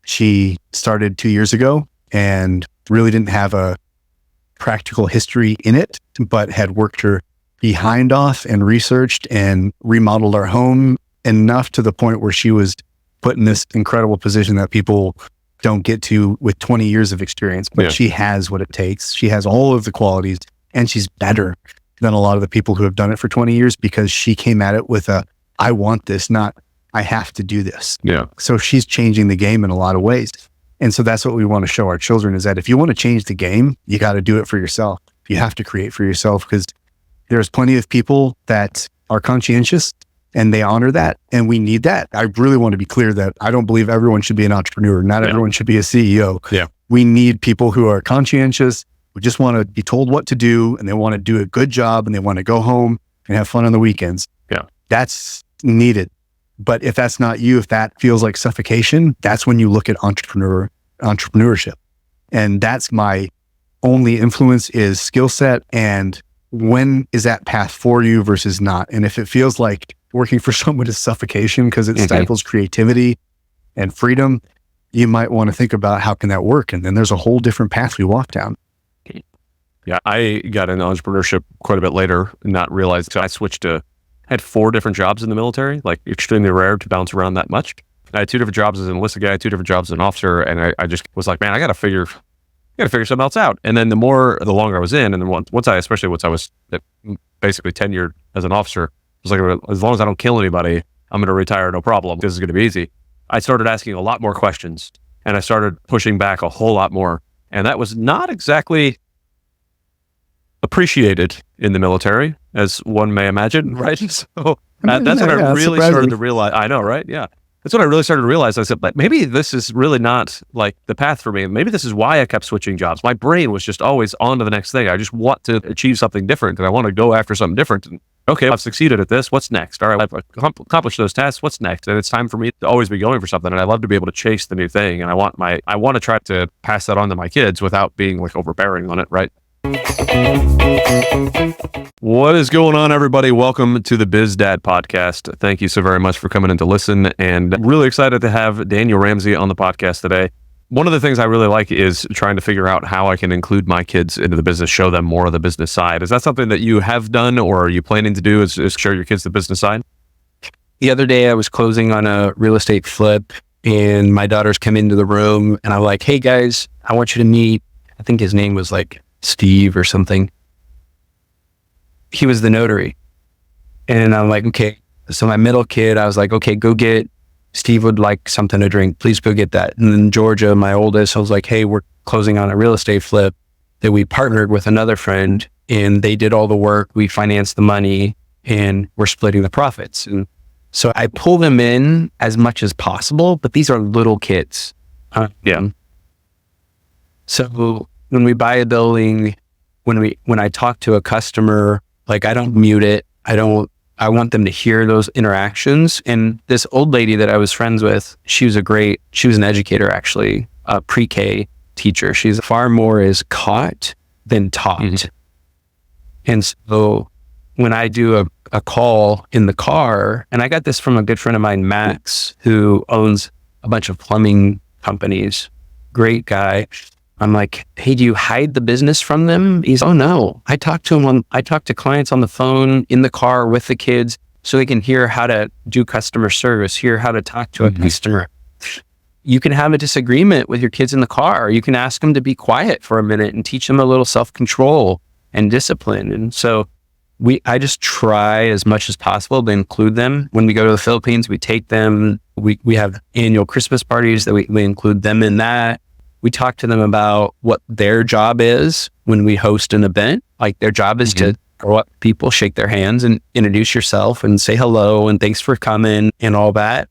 She started 2 years ago and really didn't have a practical history in it, but had worked her behind off and researched and remodeled our home enough to the point where she was put in this incredible position that people don't get to with 20 years of experience, but she has what it takes. She has all of the qualities, and she's better than a lot of the people who have done it for 20 years because she came at it with I want this, not I have to do this. Yeah. So she's changing the game in a lot of ways. And so that's what we want to show our children, is that if you want to change the game, you got to do it for yourself. You have to create for yourself, because there's plenty of people that are conscientious and they honor that. And we need that. I really want to be clear that I don't believe everyone should be an entrepreneur. Not everyone should be a CEO. Yeah. We need people who are conscientious, who just want to be told what to do, and they want to do a good job, and they want to go home and have fun on the weekends. Yeah. That's needed. But if that's not you, if that feels like suffocation, that's when you look at entrepreneurship. And that's my only influence, is skill set, and when is that path for you versus not. And if it feels like working for someone is suffocation because it stifles creativity and freedom, you might want to think about how can that work. And then there's a whole different path we walk down. Yeah, I got into entrepreneurship quite a bit later, not realized. So I had 4 different jobs in the military, like extremely rare to bounce around that much. I had 2 different jobs as an enlisted guy, 2 different jobs as an officer, and I just was like, man, I got to figure something else out. And then the longer I was in, and then once I was basically tenured as an officer, I was like, as long as I don't kill anybody, I'm going to retire, no problem. This is going to be easy. I started asking a lot more questions, and I started pushing back a whole lot more. And that was not exactly appreciated in the military, as one may imagine, right? So that's when I really started to realize, I know, right? Yeah. That's when I really started to realize, I said, but maybe this is really not like the path for me. Maybe this is why I kept switching jobs. My brain was just always on to the next thing. I just want to achieve something different, and I want to go after something different. And okay, I've succeeded at this. What's next? All right, I've accomplished those tasks. What's next? And it's time for me to always be going for something. And I love to be able to chase the new thing. And I want to try to pass that on to my kids without being like overbearing on it, right? What is going on, everybody? Welcome to the Biz Dad podcast. Thank you so very much for coming in to listen, and I'm really excited to have Daniel Ramsey on the podcast today. One of the things I really like is trying to figure out how I can include my kids into the business, show them more of the business side. Is that something that you have done, or are you planning to do, is show your kids the business side? The other day I was closing on a real estate flip, and my daughters come into the room, and I'm like, hey guys, I want you to meet, I think his name was like Steve or something. He was the notary. And I'm like, okay. So my middle kid, I was like, okay, go get, Steve would like something to drink. Please go get that. And then Georgia, my oldest, I was like, hey, we're closing on a real estate flip that we partnered with another friend, and they did all the work. We financed the money, and we're splitting the profits. And so I pull them in as much as possible, but these are little kids. Yeah. So when we buy a building, when I talk to a customer, like I don't mute it. I want them to hear those interactions. And this old lady that I was friends with, she was an educator, actually, a pre-K teacher. She's far more is caught than taught. Mm-hmm. And so when I do a call in the car, and I got this from a good friend of mine, Max, who owns a bunch of plumbing companies, great guy. I'm like, hey, do you hide the business from them? He's, oh no. I talk to clients on the phone, in the car with the kids, so they can hear how to do customer service, hear how to talk to a customer. You can have a disagreement with your kids in the car. You can ask them to be quiet for a minute and teach them a little self-control and discipline. And so I just try as much as possible to include them. When we go to the Philippines, we take them. We have annual Christmas parties that we include them in that. We talk to them about what their job is when we host an event. Like their job is to go up to people, shake their hands and introduce yourself and say hello and thanks for coming and all that.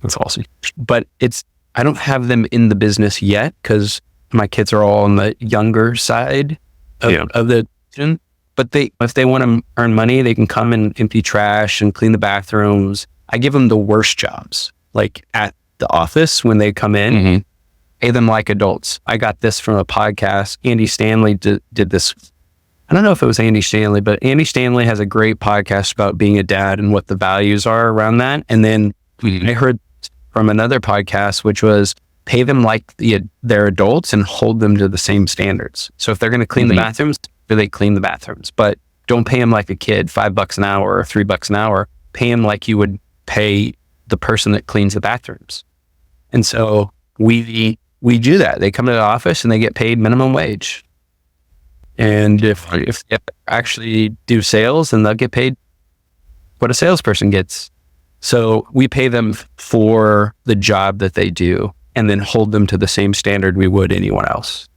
That's awesome. But I don't have them in the business yet because my kids are all on the younger side of the, but if they want to earn money, they can come and empty trash and clean the bathrooms. I give them the worst jobs, like at the office when they come in. Pay them like adults. I got this from a podcast. Andy Stanley did this. I don't know if it was Andy Stanley, but Andy Stanley has a great podcast about being a dad and what the values are around that. And then I heard from another podcast, which was pay them like they're adults and hold them to the same standards. So if they're going to clean the bathrooms, do they clean the bathrooms? But don't pay him like a kid, $5 an hour or $3 an hour. Pay him like you would pay the person that cleans the bathrooms. And so we do that. They come to the office and they get paid minimum wage. And if they actually do sales, then they'll get paid what a salesperson gets. So we pay them for the job that they do and then hold them to the same standard we would anyone else.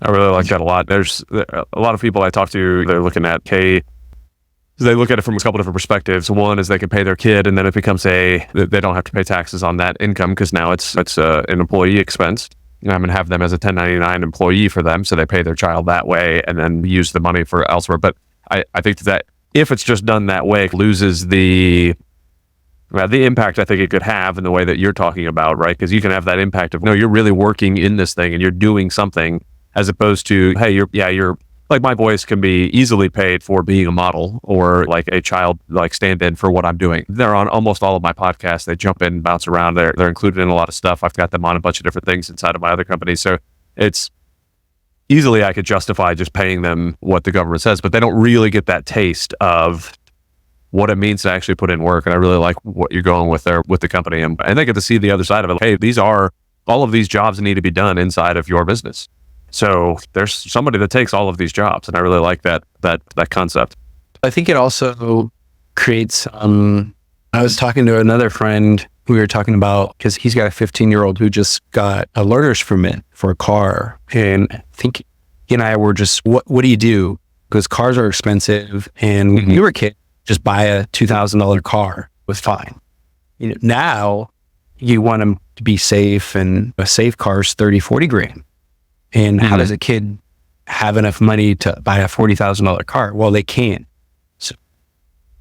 I really like that a lot. There's a lot of people I talk to, they're looking at they look at it from a couple different perspectives. One is they can pay their kid, and then it becomes they don't have to pay taxes on that income because now it's an employee expense. And I'm going to have them as a 1099 employee for them, so they pay their child that way and then use the money for elsewhere. But I think that if it's just done that way, it loses the impact I think it could have in the way that you're talking about, right? Because you can have that impact of, no, you're really working in this thing and you're doing something, as opposed to, hey, you're like, my boys can be easily paid for being a model or like a child like stand-in for what I'm doing. They're on almost all of my podcasts. They jump in, bounce around. They're included in a lot of stuff. I've got them on a bunch of different things inside of my other companies. So it's easily I could justify just paying them what the government says, but they don't really get that taste of what it means to actually put in work. And I really like what you're going with there with the company. And they get to see the other side of it. Hey, all of these jobs need to be done inside of your business. So there's somebody that takes all of these jobs, and I really like that concept. I think it also creates. I was talking to another friend. We were talking about, because he's got a 15-year-old who just got a learner's permit for a car, and I think he and I were just, what do you do? Because cars are expensive, and when you were a kid, just buy a $2,000 car was fine. Now you want them to be safe, and a safe car is 30, 40 grand. And how does a kid have enough money to buy a $40,000 car? Well, they can't. So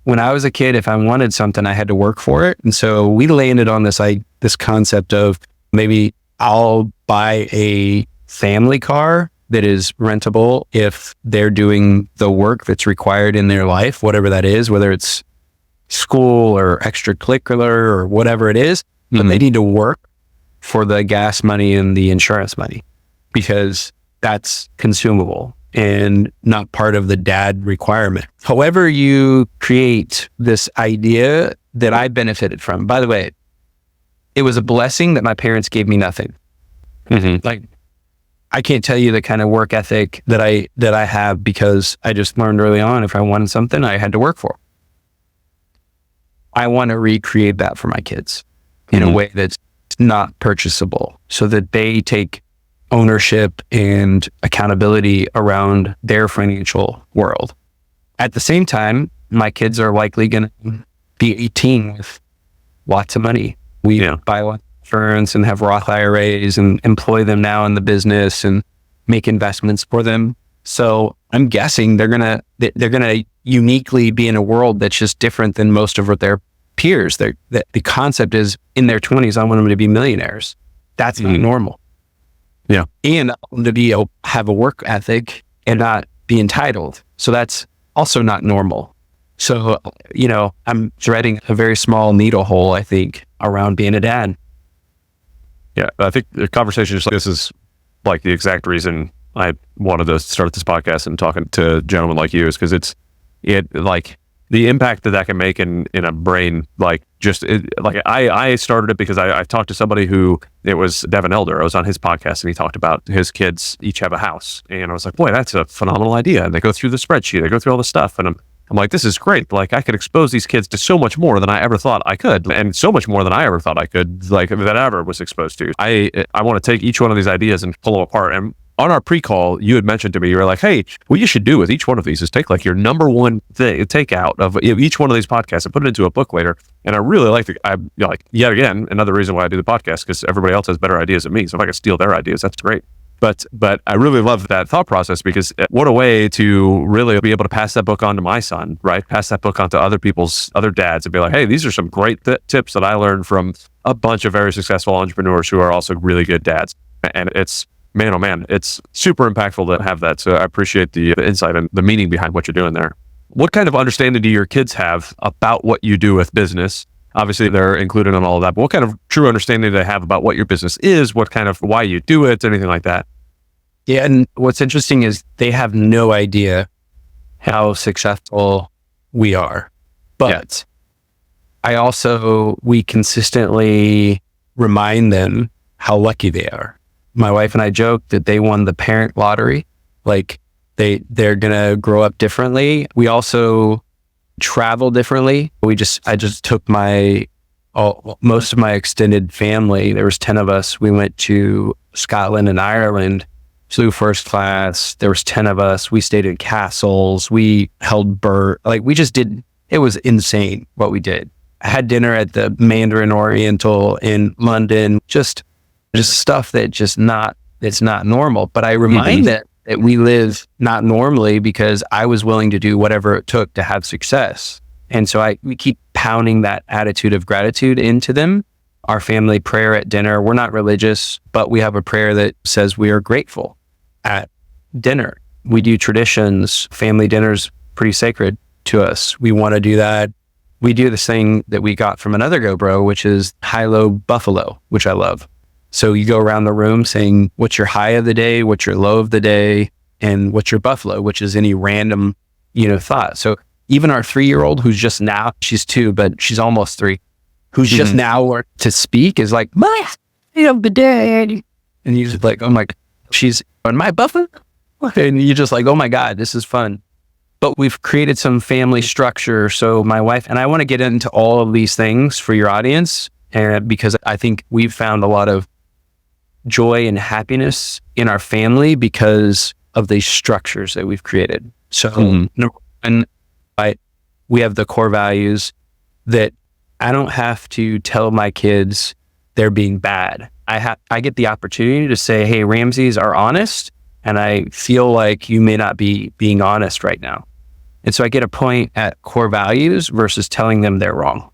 when I was a kid, if I wanted something, I had to work for it. And so we landed on this concept of, maybe I'll buy a family car that is rentable if they're doing the work that's required in their life, whatever that is, whether it's school or extracurricular or whatever it is, but they need to work for the gas money and the insurance money, because that's consumable and not part of the dad requirement. However you create this idea that I benefited from, by the way, it was a blessing that my parents gave me nothing. Like, I can't tell you the kind of work ethic that I have, because I just learned early on, if I wanted something, I had to work for it. I want to recreate that for my kids in a way that's not purchasable, so that they take ownership and accountability around their financial world. At the same time, my kids are likely going to be 18 with lots of money. We buy a lot of insurance and have Roth IRAs and employ them now in the business and make investments for them. So I'm guessing they're gonna uniquely be in a world that's just different than most of their peers. The concept is, in their 20s, I want them to be millionaires. That's not normal. Yeah. And to have a work ethic and not be entitled. So that's also not normal. So, I'm dreading a very small needle hole, I think, around being a dad. Yeah. I think the conversation like this is like the exact reason I wanted to start this podcast and talking to gentlemen like you, is because it's like the impact that can make in a brain, like I started it because I talked to somebody who, it was Devin Elder. I was on his podcast and he talked about his kids each have a house. And I was like, boy, that's a phenomenal idea. And they go through the spreadsheet, they go through all the stuff. And I'm like, this is great. Like, I could expose these kids to so much more than I ever thought I could. And so much more than I ever thought I could, like, that I ever was exposed to. I want to take each one of these ideas and pull them apart. And on our pre-call, you had mentioned to me, you were like, hey, what you should do with each one of these is take like your number one thing, take out of each one of these podcasts and put it into a book later. And I really yet again, another reason why I do the podcast, because everybody else has better ideas than me. So if I can steal their ideas, that's great. But I really love that thought process, because what a way to really be able to pass that book on to my son, right? Pass that book on to other dads and be like, hey, these are some great tips that I learned from a bunch of very successful entrepreneurs who are also really good dads. And it's, man, oh man, it's super impactful to have that. So I appreciate the insight and the meaning behind what you're doing there. What kind of understanding do your kids have about what you do with business? Obviously, they're included in all of that, but what kind of true understanding do they have about what your business is? What kind of, why you do it, anything like that? Yeah, and what's interesting is they have no idea how successful we are. But we consistently remind them how lucky they are. My wife and I joke that they won the parent lottery. Like they're going to grow up differently. We also travel differently. I just took most of my extended family. There was 10 of us. We went to Scotland and Ireland, flew first class. There was 10 of us. We stayed in castles. We held it was insane what we did. I had dinner at the Mandarin Oriental in London, just stuff that it's not normal. But I remind that we live not normally because I was willing to do whatever it took to have success. And so we keep pounding that attitude of gratitude into them. Our family prayer at dinner, we're not religious, but we have a prayer that says we are grateful at dinner. We do traditions. Family dinner's pretty sacred to us. We want to do that. We do this thing that we got from another GoBro, which is high-low buffalo, which I love. So you go around the room saying, what's your high of the day? What's your low of the day? And what's your buffalo, which is any random, thought. So even our 3-year-old, who's just now, she's 2, but she's almost 3, who's just now learned to speak, is like, my high of the day. And you're just like, oh my, she's on my buffalo. And you're just like, oh my God, this is fun. But we've created some family structure. So my wife, and I want to get into all of these things for your audience, because I think we've found a lot of joy and happiness in our family because of these structures that we've created. So number one, we have the core values that I don't have to tell my kids they're being bad. I get the opportunity to say, hey, Ramseys are honest, and I feel like you may not be being honest right now. And so I get a point at core values versus telling them they're wrong,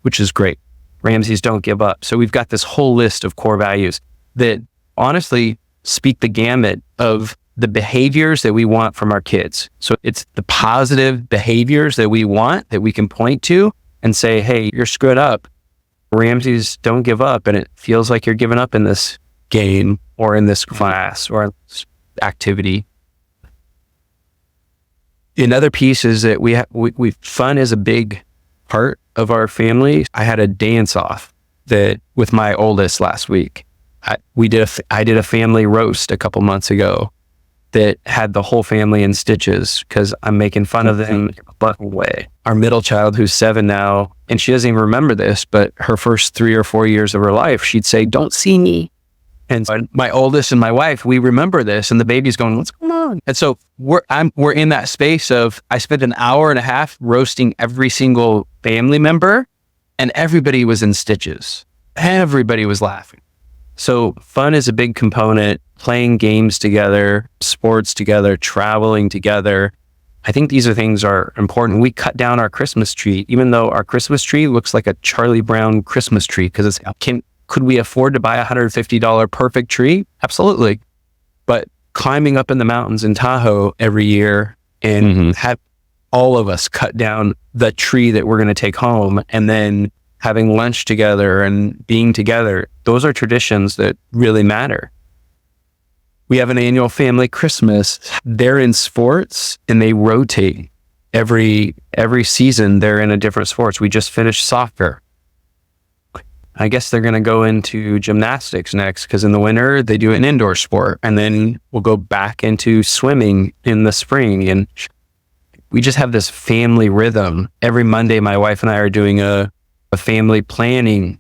which is great. Ramseys don't give up. So we've got this whole list of core values that honestly speak the gamut of the behaviors that we want from our kids. So it's the positive behaviors that we want that we can point to and say, hey, you're screwed up. Ramseys don't give up. And it feels like you're giving up in this game or in this class or in this activity. Another piece is that fun is a big part of our family. I had a dance off with my oldest last week. I did a family roast a couple months ago that had the whole family in stitches because I'm making fun of them but way. Our middle child, who's 7 now, and she doesn't even remember this, but her first 3 or 4 years of her life, she'd say, "Don't see me." And my oldest and my wife, we remember this, and the baby's going, "What's going on?" And so we're in that space of, I spent an hour and a half roasting every single family member, and everybody was in stitches. Everybody was laughing. So fun is a big component. Playing games together, sports together, traveling together. I think these things are important. We cut down our Christmas tree, even though our Christmas tree looks like a Charlie Brown Christmas tree, because could we afford to buy a $150 perfect tree? Absolutely. But climbing up in the mountains in Tahoe every year and have all of us cut down the tree that we're going to take home, and then having lunch together and being together, those are traditions that really matter. We have an annual family Christmas. They're in sports and they rotate. Every season they're in a different sports. We just finished soccer. I guess they're going to go into gymnastics next, because in the winter they do an indoor sport, and then we'll go back into swimming in the spring. And we just have this family rhythm. Every Monday, my wife and I are doing a family planning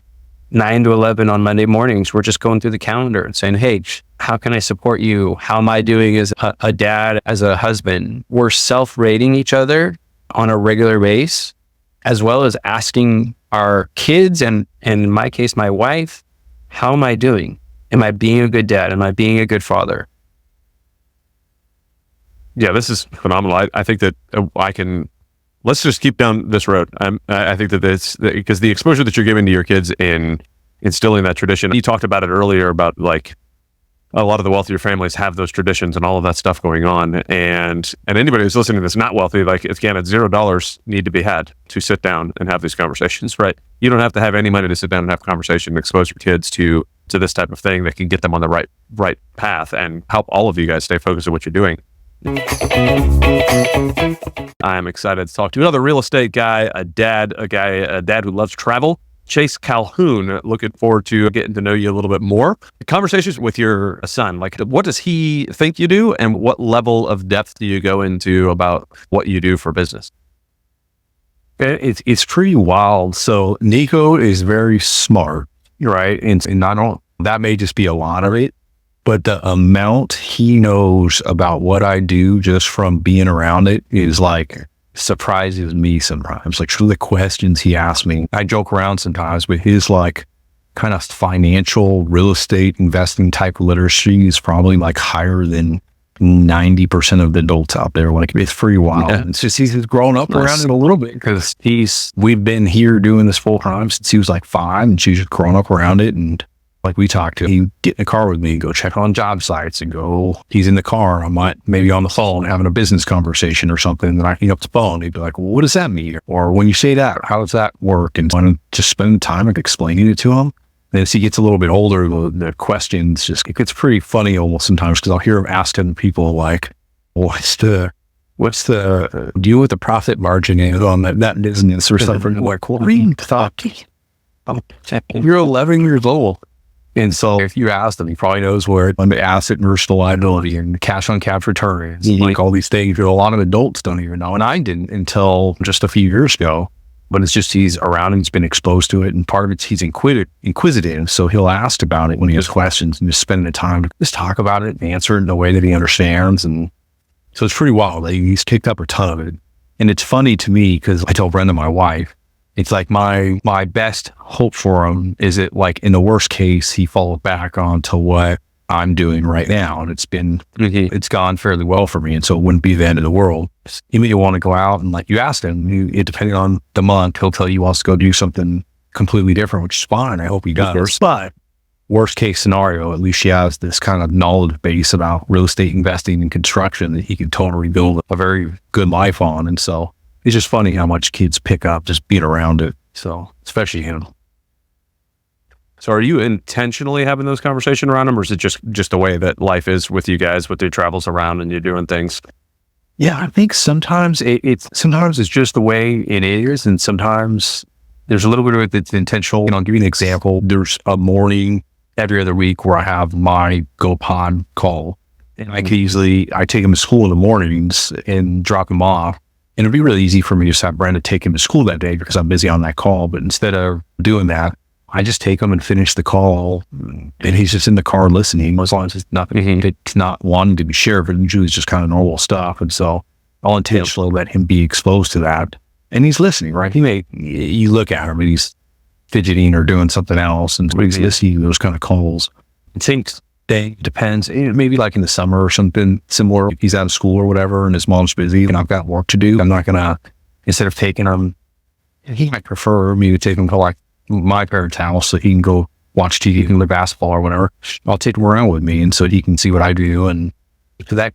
9 to 11 on Monday mornings. We're just going through the calendar and saying, hey, how can I support you? How am I doing as a dad, as a husband? We're self-rating each other on a regular basis, as well as asking our kids, and in my case, my wife, how am I doing? Am I being a good dad? Am I being a good father? Yeah, this is phenomenal. I think that let's just keep down this road. I think that because the exposure that you're giving to your kids in instilling that tradition, you talked about it earlier about like a lot of the wealthier families have those traditions and all of that stuff going on. And anybody who's listening that's not wealthy, like again, at $0 need to be had to sit down and have these conversations, right? You don't have to have any money to sit down and have a conversation and expose your kids to this type of thing that can get them on the right path and help all of you guys stay focused on what you're doing. I'm excited to talk to another real estate guy, a dad who loves travel. Chase Calhoun, looking forward to getting to know you a little bit more. Conversations with your son, like what does he think you do and what level of depth do you go into about what you do for business? It's pretty wild. So Nico is very smart, right? And I don't, that may just be a lot of it, but the amount he knows about what I do just from being around it is like, surprises me sometimes. Like some of the questions he asks me, I joke around sometimes, but his like kind of financial real estate investing type of literacy is probably like higher than 90% of the adults out there. Like it's pretty wild. Yeah. It's just he's grown up around it a little bit because we've been here doing this full time since he was like 5, and she's just grown up around it. And like we talked to, he'd get in the car with me, go check on job sites and go, he's in the car. I might maybe on the phone having a business conversation or something. Then I pick up the phone. He'd be like, well, what does that mean? Or when you say that, how does that work? And want to just spend time like explaining it to him. And as he gets a little bit older, the questions just, it gets pretty funny almost sometimes because I'll hear him asking people like, what's the deal with the profit margin is on that business or something? Like, what are you talking? You're 11 years old. And so if you ask them, he probably knows where the asset versus the liability and cash on cash returns, like all these things that a lot of adults don't even know. And I didn't until just a few years ago, but it's just, he's around and he's been exposed to it. And part of it's he's inquisitive. So he'll ask about it when he has questions and just spend the time to just talk about it and answer it in a way that he understands. And so it's pretty wild. He's picked up a ton of it. And it's funny to me because I tell Brenda, my wife, it's like my best hope for him is that like in the worst case, he falls back onto what I'm doing right now. And it's gone fairly well for me. And so it wouldn't be the end of the world. He may want to go out and like you asked him, depending on the month, he'll tell you he wants to go do something completely different, which is fine. I hope he does. But worst case scenario, at least he has this kind of knowledge base about real estate investing and construction that he can totally build a very good life on. And so it's just funny how much kids pick up just being around it. So, especially him. So are you intentionally having those conversations around him, or is it just the way that life is with you guys, with your travels around and you're doing things? Yeah, I think sometimes it's just the way it is. And sometimes there's a little bit of it that's intentional. I'll give you an example. There's a morning every other week where I have my GoPod call. And I take him to school in the mornings and drop him off. And it'd be really easy for me to just have Brenda take him to school that day because I'm busy on that call. But instead of doing that, I just take him and finish the call. And he's just in the car listening, as long as it's not wanting to be shared, but usually it's just kind of normal stuff. And so I'll intentionally let him be exposed to that. And he's listening, right? You look at him and he's fidgeting or doing something else. And he's listening to those kind of calls. It seems it depends. Maybe like in the summer or something similar. If he's out of school or whatever and his mom's busy and I've got work to do, I'm not going to, instead of taking him, he might prefer me to take him to like my parents' house so he can go watch TV and play basketball or whatever. I'll take him around with me and so he can see what I do. And so that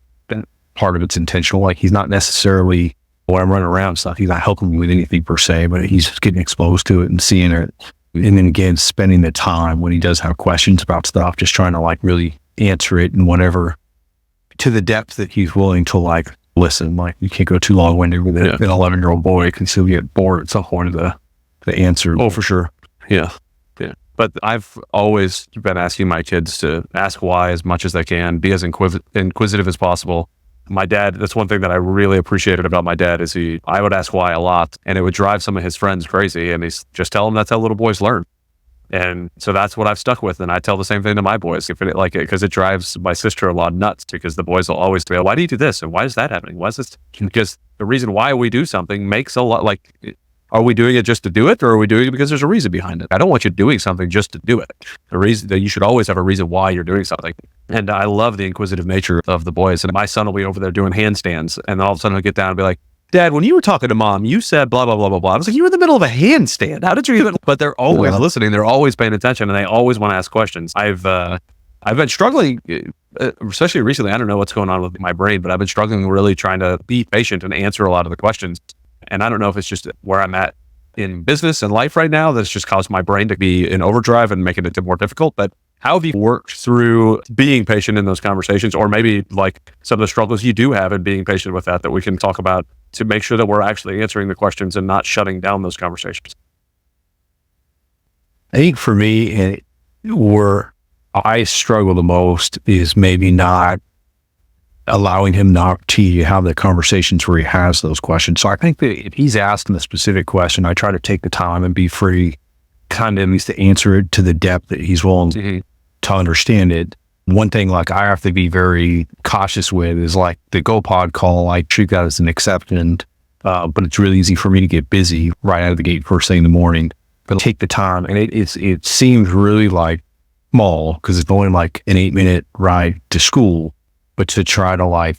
part of it's intentional. Like he's not necessarily when I'm running around and stuff, he's not helping me with anything per se, but he's just getting exposed to it and seeing it. And then again, spending the time when he does have questions about stuff, just trying to like really answer it and whatever to the depth that he's willing to like listen. Like you can't go too long-winded with it. An 11-year-old boy because he'll get bored at some point of the answer. Oh, for sure. Yeah. But I've always been asking my kids to ask why as much as they can, be as inquisitive as possible. My dad, that's one thing that I really appreciated about my dad is I would ask why a lot and it would drive some of his friends crazy, and he's just tell them that's how little boys learn. And so that's what I've stuck with. And I tell the same thing to my boys because it drives my sister a lot nuts because the boys will always be, why do you do this? And why is that happening? Why is this? Because the reason why we do something makes a lot are we doing it just to do it, or are we doing it because there's a reason behind it? I don't want you doing something just to do it. The reason that you should always have a reason why you're doing something. And I love the inquisitive nature of the boys. And my son will be over there doing handstands, and then all of a sudden he'll get down and be like, Dad, when you were talking to Mom, you said blah, blah, blah, blah, blah. I was like, you were in the middle of a handstand. How did you even? But they're always listening. They're always paying attention, and they always want to ask questions. I've been struggling, especially recently. I don't know what's going on with my brain, but I've been struggling really trying to be patient and answer a lot of the questions. And I don't know if it's just where I'm at in business and life right now that's just caused my brain to be in overdrive and making it more difficult. But How have you worked through being patient in those conversations, or maybe like some of the struggles you do have in being patient with that we can talk about to make sure that we're actually answering the questions and not shutting down those conversations? I think for me, where I struggle the most is maybe not allowing him the opportunity to have the conversations where he has those questions. So I think that if he's asking a specific question, I try to take the time and be free, kind of at least to answer it to the depth that he's willing to understand it. One thing like I have to be very cautious with is like the GoPod call. I treat that as an exception, but it's really easy for me to get busy right out of the gate first thing in the morning. But take the time, and it seems really like small because it's only like an 8-minute ride to school, but to try to like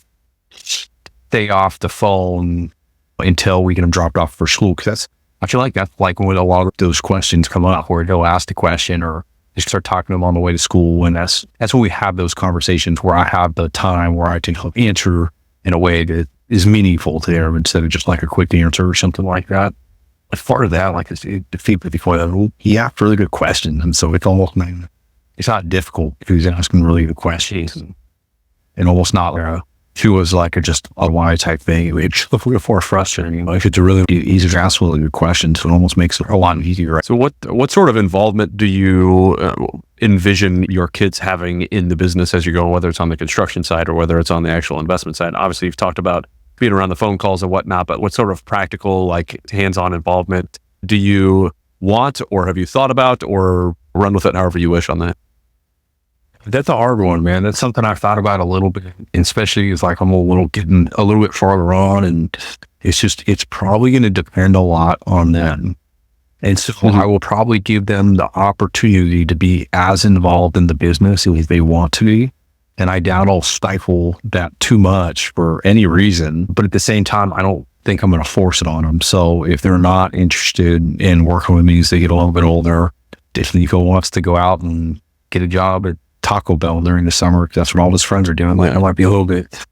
stay off the phone until we get them dropped off for school, because I feel like that's like when a lot of those questions come up, where they'll ask the question or they start talking to them on the way to school, and that's when we have those conversations where I have the time where I can answer in a way that is meaningful to them instead of just like a quick answer or something like that. As far as that, like the feedback before that, he asked really good questions, and so it's almost it's not difficult if he's asking really good questions, and almost not like if it was like just a why type thing, it's for frustrating. Like it's a really easy to ask really good questions, so it almost makes it a lot easier. Right? So what sort of involvement do you envision your kids having in the business as you go, whether it's on the construction side or whether it's on the actual investment side? Obviously, you've talked about being around the phone calls and whatnot, but what sort of practical, like hands-on involvement do you want, or have you thought about, or run with it however you wish on that? That's a hard one, man. That's something I've thought about a little bit, especially as like I'm getting a little bit farther on, and it's probably going to depend a lot on them. And so I will probably give them the opportunity to be as involved in the business as they want to be. And I doubt I'll stifle that too much for any reason. But at the same time, I don't think I'm going to force it on them. So if they're not interested in working with me as they get a little bit older, if Nico wants to go out and get a job at Taco Bell during the summer, because that's what all his friends are doing, like I might be a little bit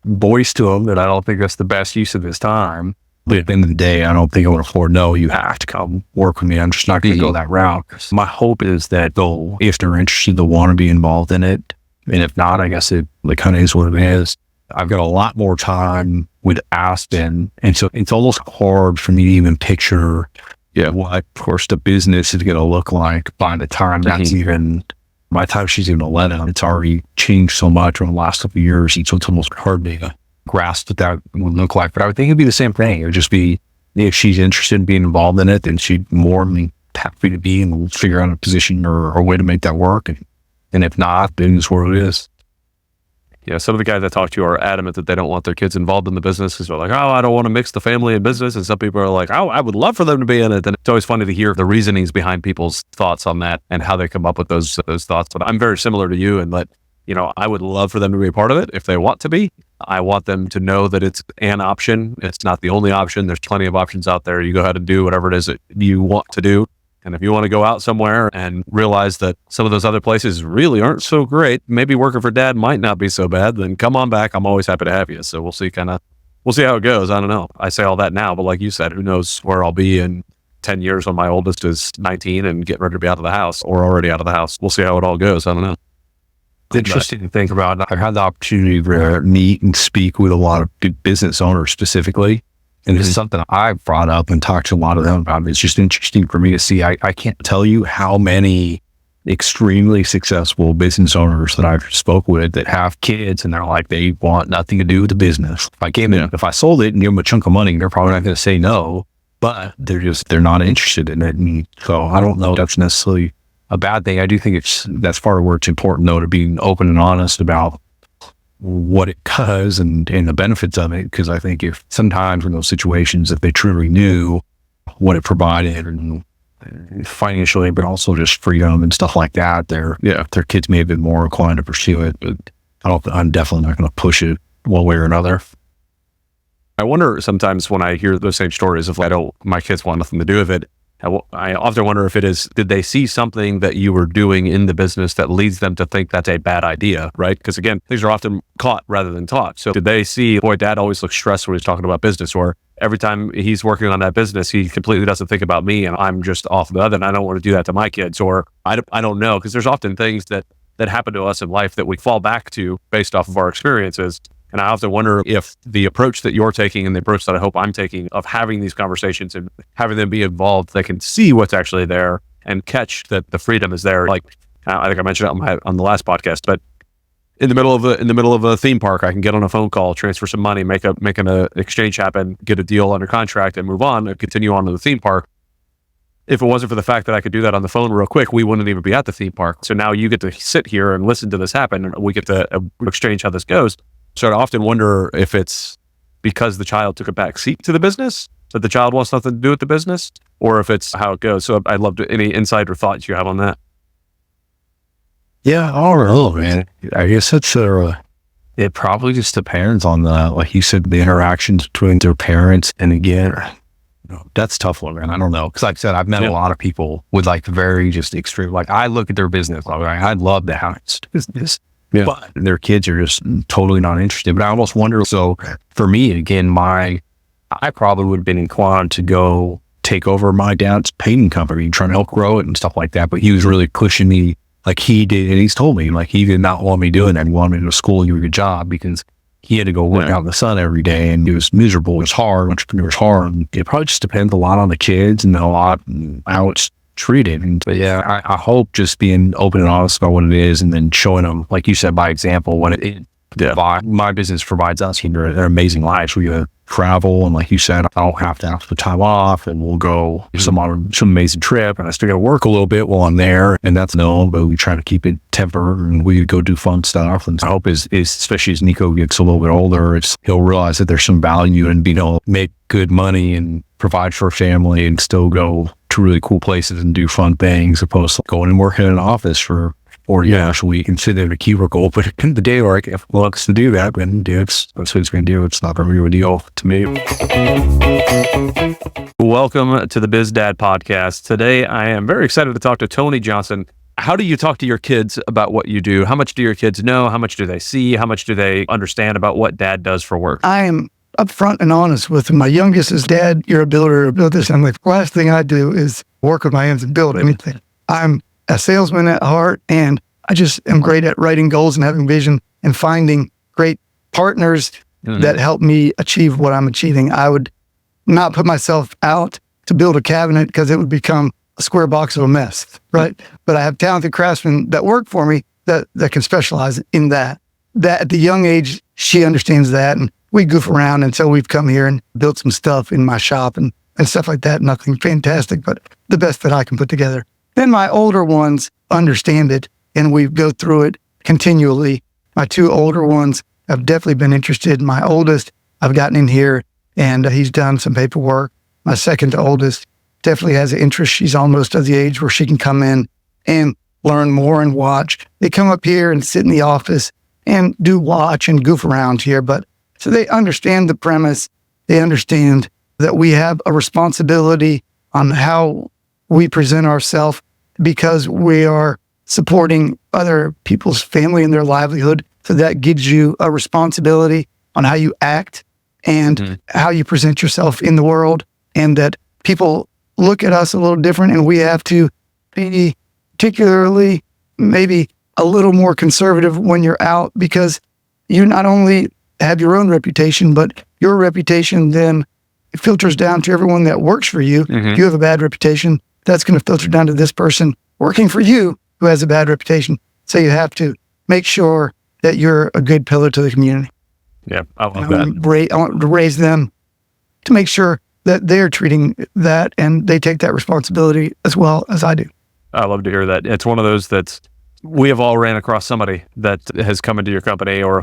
voice to him that I don't think that's the best use of his time. But at the end of the day, I don't think I would afford, no, you have to come work with me. I'm just not going to go that route. My hope is that if they're interested, they'll want to be involved in it. And if not, I guess it kind of is what it is. I've got a lot more time with Aspen. And so it's almost hard for me to even picture what, of course, the business is going to look like by the time by the time she's even 11. It's already changed so much over the last couple of years. So it's almost hard to grasp what that would look like. But I would think it'd be the same thing. It would just be, if she's interested in being involved in it, then she'd more than happy to be, and we'll figure out a position or a way to make that work. And if not, then it's where it is. Yeah, some of the guys I talk to are adamant that they don't want their kids involved in the business because they're like, oh, I don't want to mix the family and business. And some people are like, oh, I would love for them to be in it. And it's always funny to hear the reasonings behind people's thoughts on that and how they come up with those thoughts. But I'm very similar to you in that, I would love for them to be a part of it if they want to be. I want them to know that it's an option. It's not the only option. There's plenty of options out there. You go ahead and do whatever it is that you want to do. And if you want to go out somewhere and realize that some of those other places really aren't so great, maybe working for dad might not be so bad, then come on back. I'm always happy to have you. So we'll see how it goes. I don't know. I say all that now, but like you said, who knows where I'll be in 10 years when my oldest is 19 and getting ready to be out of the house or already out of the house. We'll see how it all goes. I don't know. It's interesting to think about. I've had the opportunity to meet and speak with a lot of big business owners specifically. And it's something I've brought up and talked to a lot of them about. It's just interesting for me to see. I can't tell you how many extremely successful business owners that I've spoke with that have kids and they're like, they want nothing to do with the business. If I sold it and give them a chunk of money, they're probably not going to say no, but they're not interested in it. And so I don't know if that's necessarily a bad thing. I do think that's part of where it's important though, to be open and honest about what it does and the benefits of it. Because I think if sometimes in those situations, if they truly knew what it provided and financially, but also just freedom and stuff like that, their kids may have been more inclined to pursue it. But I'm definitely not going to push it one way or another. I wonder sometimes when I hear those same stories of my kids want nothing to do with it, I often wonder if it is, did they see something that you were doing in the business that leads them to think that's a bad idea, right? Because again, things are often caught rather than taught. So did they see, boy, dad always looks stressed when he's talking about business, or every time he's working on that business, he completely doesn't think about me and I'm just off the other and I don't want to do that to my kids, or I don't know. Because there's often things that happen to us in life that we fall back to based off of our experiences. And I often wonder if the approach that you're taking and the approach that I hope I'm taking of having these conversations and having them be involved, they can see what's actually there and catch that the freedom is there. Like I think I mentioned it on the last podcast, but in the middle of a theme park, I can get on a phone call, transfer some money, make an exchange happen, get a deal under contract, and move on and continue on to the theme park. If it wasn't for the fact that I could do that on the phone real quick, we wouldn't even be at the theme park. So now you get to sit here and listen to this happen, and we get to exchange how this goes. So I often wonder if it's because the child took a back seat to the business, that the child wants nothing to do with the business, or if it's how it goes. So I'd love any insight or thoughts you have on that. Yeah, I don't know, man. I guess it probably just depends on like you said, the interactions between their parents. And again, that's a tough one, man. I don't know. Cause like I said, I've met a lot of people with like very just extreme, like I look at their business, like I'd love to have this. Yeah. But their kids are just totally not interested. But I almost wonder, so for me, again, I probably would have been inclined to go take over my dad's painting company, trying to help grow it and stuff like that. But he was really pushing me like he did. And he's told me like he did not want me doing that. He wanted me to go to school and do a good job because he had to go work out in the sun every day and it was miserable. It was hard. Entrepreneur's hard. And it probably just depends a lot on the kids and a lot how it's treated. But yeah, I hope just being open and honest about what it is and then showing them, like you said, by example, when my business provides us here an amazing lives. We travel and like you said, I don't have to ask for time off and we'll go some amazing trip and I still got to work a little bit while I'm there and that's known, but we try to keep it tempered and we go do fun stuff. And I hope is especially as Nico gets a little bit older, he'll realize that there's some value in being able to make good money and provide for a family and still go to really cool places and do fun things opposed to going and working in an office for 40 hours a week and sitting in a cubicle. But at the end of the day, like if he wants to do that, then that's what he's going to do. It's not going to be a deal to me. Welcome to the Biz Dad podcast. Today, I am very excited to talk to Tony Johnson. How do you talk to your kids about what you do? How much do your kids know? How much do they see? How much do they understand about what dad does for work? I am upfront and honest with them. My youngest is, Dad, you're a builder or build this. I'm like, the last thing I do is work with my hands and build anything. I'm a salesman at heart, and I just am great at writing goals and having vision and finding great partners that help me achieve what I'm achieving. I would not put myself out to build a cabinet because it would become a square box of a mess, right? But I have talented craftsmen that work for me that can specialize in that. That at the young age, she understands that, and we goof around until we've come here and built some stuff in my shop and stuff like that. Nothing fantastic, but the best that I can put together. Then my older ones understand it, and we go through it continually. My two older ones have definitely been interested. My oldest, I've gotten in here, and he's done some paperwork. My second oldest definitely has an interest. She's almost at the age where she can come in and learn more and watch. They come up here and sit in the office and do watch and goof around here, but so they understand the premise. They understand that we have a responsibility on how we present ourselves because we are supporting other people's family and their livelihood. So that gives you a responsibility on how you act and how you present yourself in the world, and that people look at us a little different, and we have to be particularly maybe a little more conservative when you're out, because you not only have your own reputation, but your reputation then filters down to everyone that works for you. If you have a bad reputation, that's going to filter down to this person working for you who has a bad reputation. So you have to make sure that you're a good pillar to the community. Yeah, I love that. I want to raise them to make sure that they're treating that and they take that responsibility as well as I do. I love to hear that. It's one of those that's, we have all ran across somebody that has come into your company or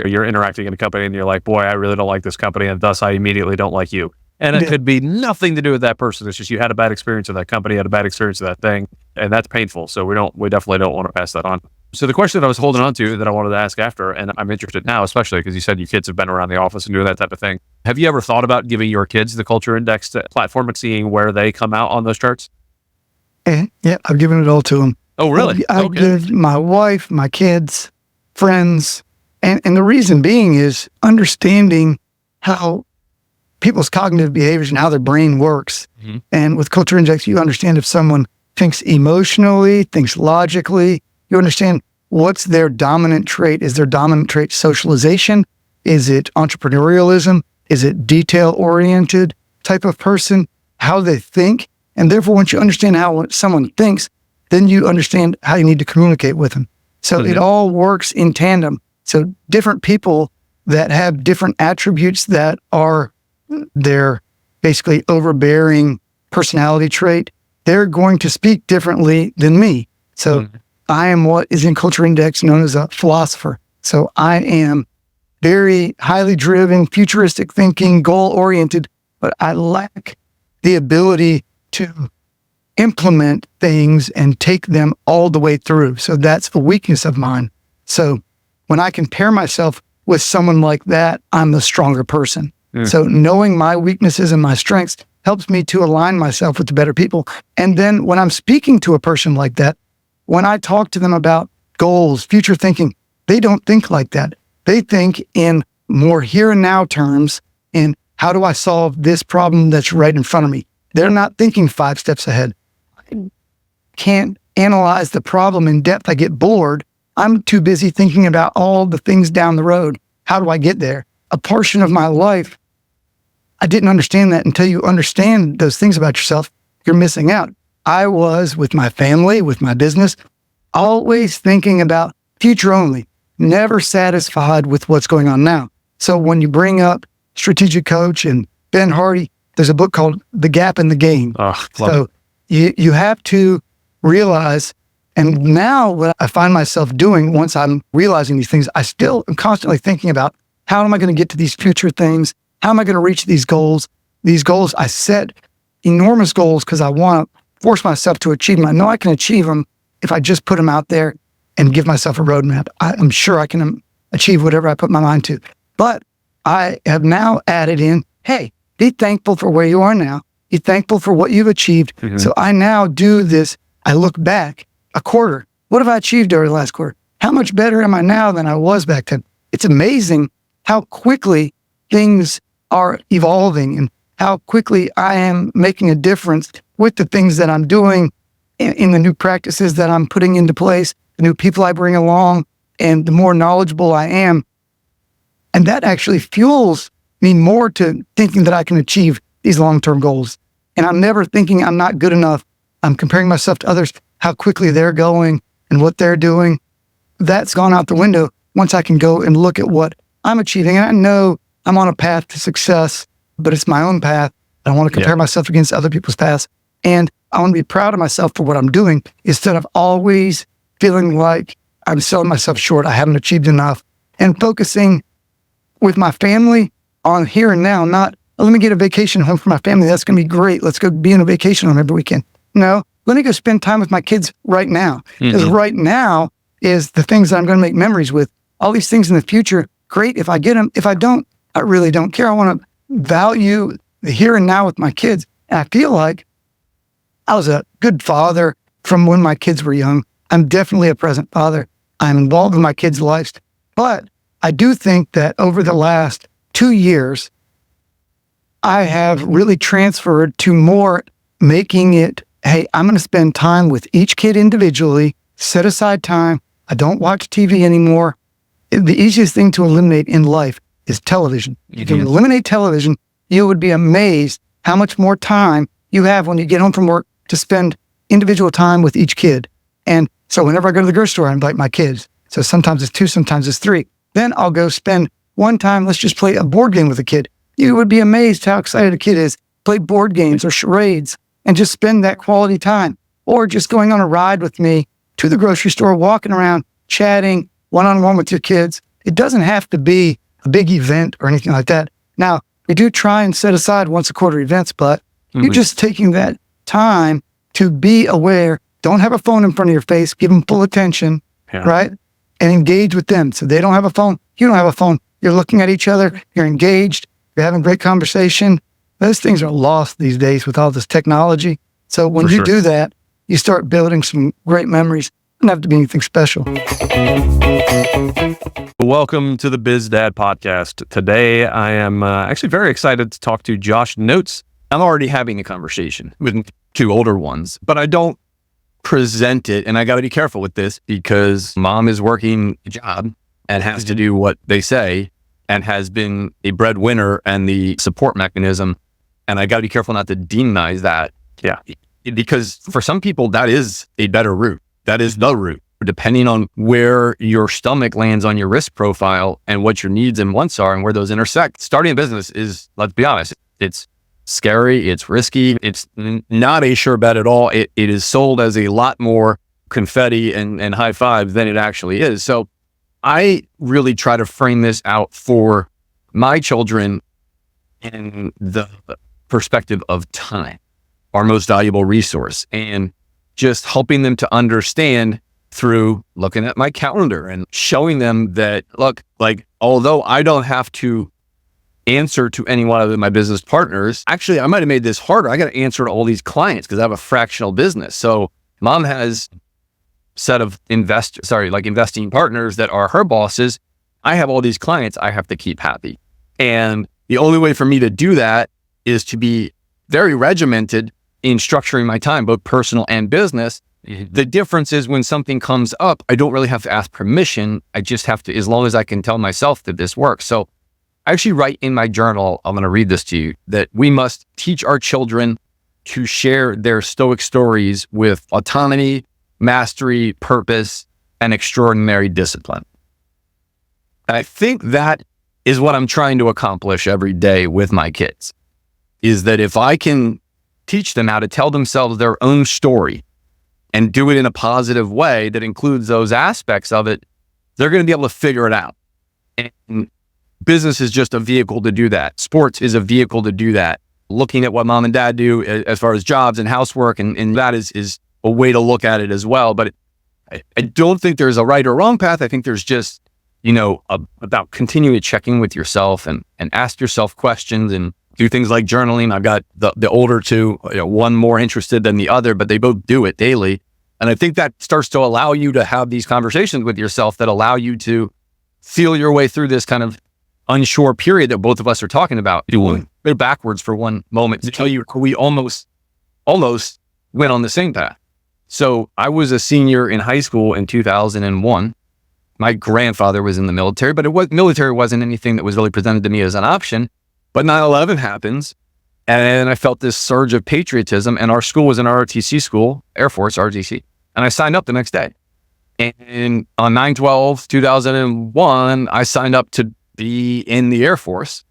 you're interacting in a company and you're like, boy, I really don't like this company, and thus I immediately don't like you. And it could be nothing to do with that person. It's just you had a bad experience with that company, had a bad experience with that thing, and that's painful. So we definitely don't want to pass that on. So the question that I was holding on to that I wanted to ask after, and I'm interested now, especially because you said your kids have been around the office and doing that type of thing. Have you ever thought about giving your kids the Culture Index platform and seeing where they come out on those charts? Yeah, I've given it all to them. Oh, really? I give my wife, my kids, friends, and the reason being is understanding how people's cognitive behaviors and how their brain works. Mm-hmm. And with Culture Index, you understand if someone thinks emotionally, thinks logically, you understand what's their dominant trait. Is their dominant trait socialization? Is it entrepreneurialism? Is it detail-oriented type of person? How they think? And therefore, once you understand how someone thinks, then you understand how you need to communicate with them. So it all works in tandem. So different people that have different attributes that are their basically overbearing personality trait, they're going to speak differently than me. So I am what is in Culture Index known as a philosopher. So I am very highly driven, futuristic thinking, goal-oriented, but I lack the ability to implement things and take them all the way through. So that's a weakness of mine. So when I compare myself with someone like that, I'm the stronger person. So knowing my weaknesses and my strengths helps me to align myself with the better people. And then when I'm speaking to a person like that, when I talk to them about goals, future thinking, they don't think like that. They think in more here and now terms in how do I solve this problem that's right in front of me? They're not thinking 5 steps ahead. I can't analyze the problem in depth. I get bored. I'm too busy thinking about all the things down the road. How do I get there? A portion of my life, I didn't understand that. Until you understand those things about yourself, you're missing out. I was with my family, with my business, always thinking about future only, never satisfied with what's going on now. So when you bring up strategic coach and Ben Hardy, there's a book called The Gap in the Game. So you have to realize, and now what I find myself doing once I'm realizing these things, I still am constantly thinking about how am I going to get to these future things? How am I going to reach these goals? These goals, I set enormous goals because I want to force myself to achieve them. I know I can achieve them if I just put them out there and give myself a roadmap. I'm sure I can achieve whatever I put my mind to. But I have now added in, hey, be thankful for where you are now. Be thankful for what you've achieved. So I now do this. I look back a quarter. What have I achieved over the last quarter? How much better am I now than I was back then? It's amazing how quickly things are evolving and how quickly I am making a difference with the things that I'm doing in the new practices that I'm putting into place, the new people I bring along, and the more knowledgeable I am. And that actually fuels me more to thinking that I can achieve these long-term goals. And I'm never thinking I'm not good enough. I'm comparing myself to others, how quickly they're going and what they're doing. That's gone out the window once I can go and look at what I'm achieving. And I know I'm on a path to success, but it's my own path. I don't want to compare myself against other people's paths. And I want to be proud of myself for what I'm doing instead of always feeling like I'm selling myself short. I haven't achieved enough. And focusing with my family on here and now, not, let me get a vacation home for my family. That's going to be great. Let's go be on a vacation home every weekend. No, let me go spend time with my kids right now. Because right now is the things that I'm going to make memories with. All these things in the future, great if I get them. If I don't, I really don't care. I want to value the here and now with my kids. And I feel like I was a good father from when my kids were young. I'm definitely a present father. I'm involved in my kids' lives. But I do think that over the last 2 years, I have really transferred to more making it, hey, I'm going to spend time with each kid individually, set aside time. I don't watch TV anymore. The easiest thing to eliminate in life is television. If you eliminate television, you would be amazed how much more time you have when you get home from work to spend individual time with each kid. And so whenever I go to the grocery store, I invite my kids. So sometimes it's 2, sometimes it's 3. Then I'll go spend one time, let's just play a board game with a kid. You would be amazed how excited a kid is. Play board games or charades and just spend that quality time. Or just going on a ride with me to the grocery store, walking around, chatting one-on-one with your kids. It doesn't have to be a big event or anything like that. Now, we do try and set aside once a quarter events, but you're just taking that time to be aware. Don't have a phone in front of your face. Give them full attention right? And engage with them. So they don't have a phone. You don't have a phone. You're looking at each other. You're engaged. You're having great conversation. Those things are lost these days with all this technology. So when you do that, you start building some great memories. It doesn't have to be anything special. Welcome to the Biz Dad podcast. Today, I am actually very excited to talk to Josh Notes. I'm already having a conversation with two older ones, but I don't present it. And I got to be careful with this because mom is working a job and has to do what they say and has been a breadwinner and the support mechanism. And I got to be careful not to demonize that. Yeah. Because for some people, that is a better route. That is the route. Depending on where your stomach lands on your risk profile and what your needs and wants are and where those intersect. Starting a business is, let's be honest, it's scary, it's risky, it's not a sure bet at all. It is sold as a lot more confetti and high fives than it actually is. So I really try to frame this out for my children in the perspective of time, our most valuable resource, and just helping them to understand through looking at my calendar and showing them that, look, like, although I don't have to answer to any one of my business partners, actually, I might have made this harder. I got to answer to all these clients because I have a fractional business. So mom has a set of investing partners that are her bosses. I have all these clients I have to keep happy. And the only way for me to do that is to be very regimented in structuring my time, both personal and business. The difference is when something comes up, I don't really have to ask permission. I just have to, as long as I can tell myself that this works. So I actually write in my journal, I'm going to read this to you, that we must teach our children to share their stoic stories with autonomy, mastery, purpose, and extraordinary discipline. And I think that is what I'm trying to accomplish every day with my kids, is that if I can teach them how to tell themselves their own story and do it in a positive way that includes those aspects of it, they're going to be able to figure it out. And business is just a vehicle to do that. Sports is a vehicle to do that. Looking at what mom and dad do as far as jobs and housework, and that is a way to look at it as well. But I don't think there's a right or wrong path. I think there's just, about continually checking with yourself and ask yourself questions and do things like journaling. I've got the older two, one more interested than the other, but they both do it daily. And I think that starts to allow you to have these conversations with yourself that allow you to feel your way through this kind of unsure period that both of us are talking about. Doing it backwards for one moment to tell you we almost went on the same path. So I was a senior in high school in 2001. My grandfather was in the military, but military wasn't anything that was really presented to me as an option. But 9/11 happens, and I felt this surge of patriotism, and our school was an ROTC school, Air Force, ROTC, and I signed up the next day. And on 9/12/2001, I signed up to be in the Air Force,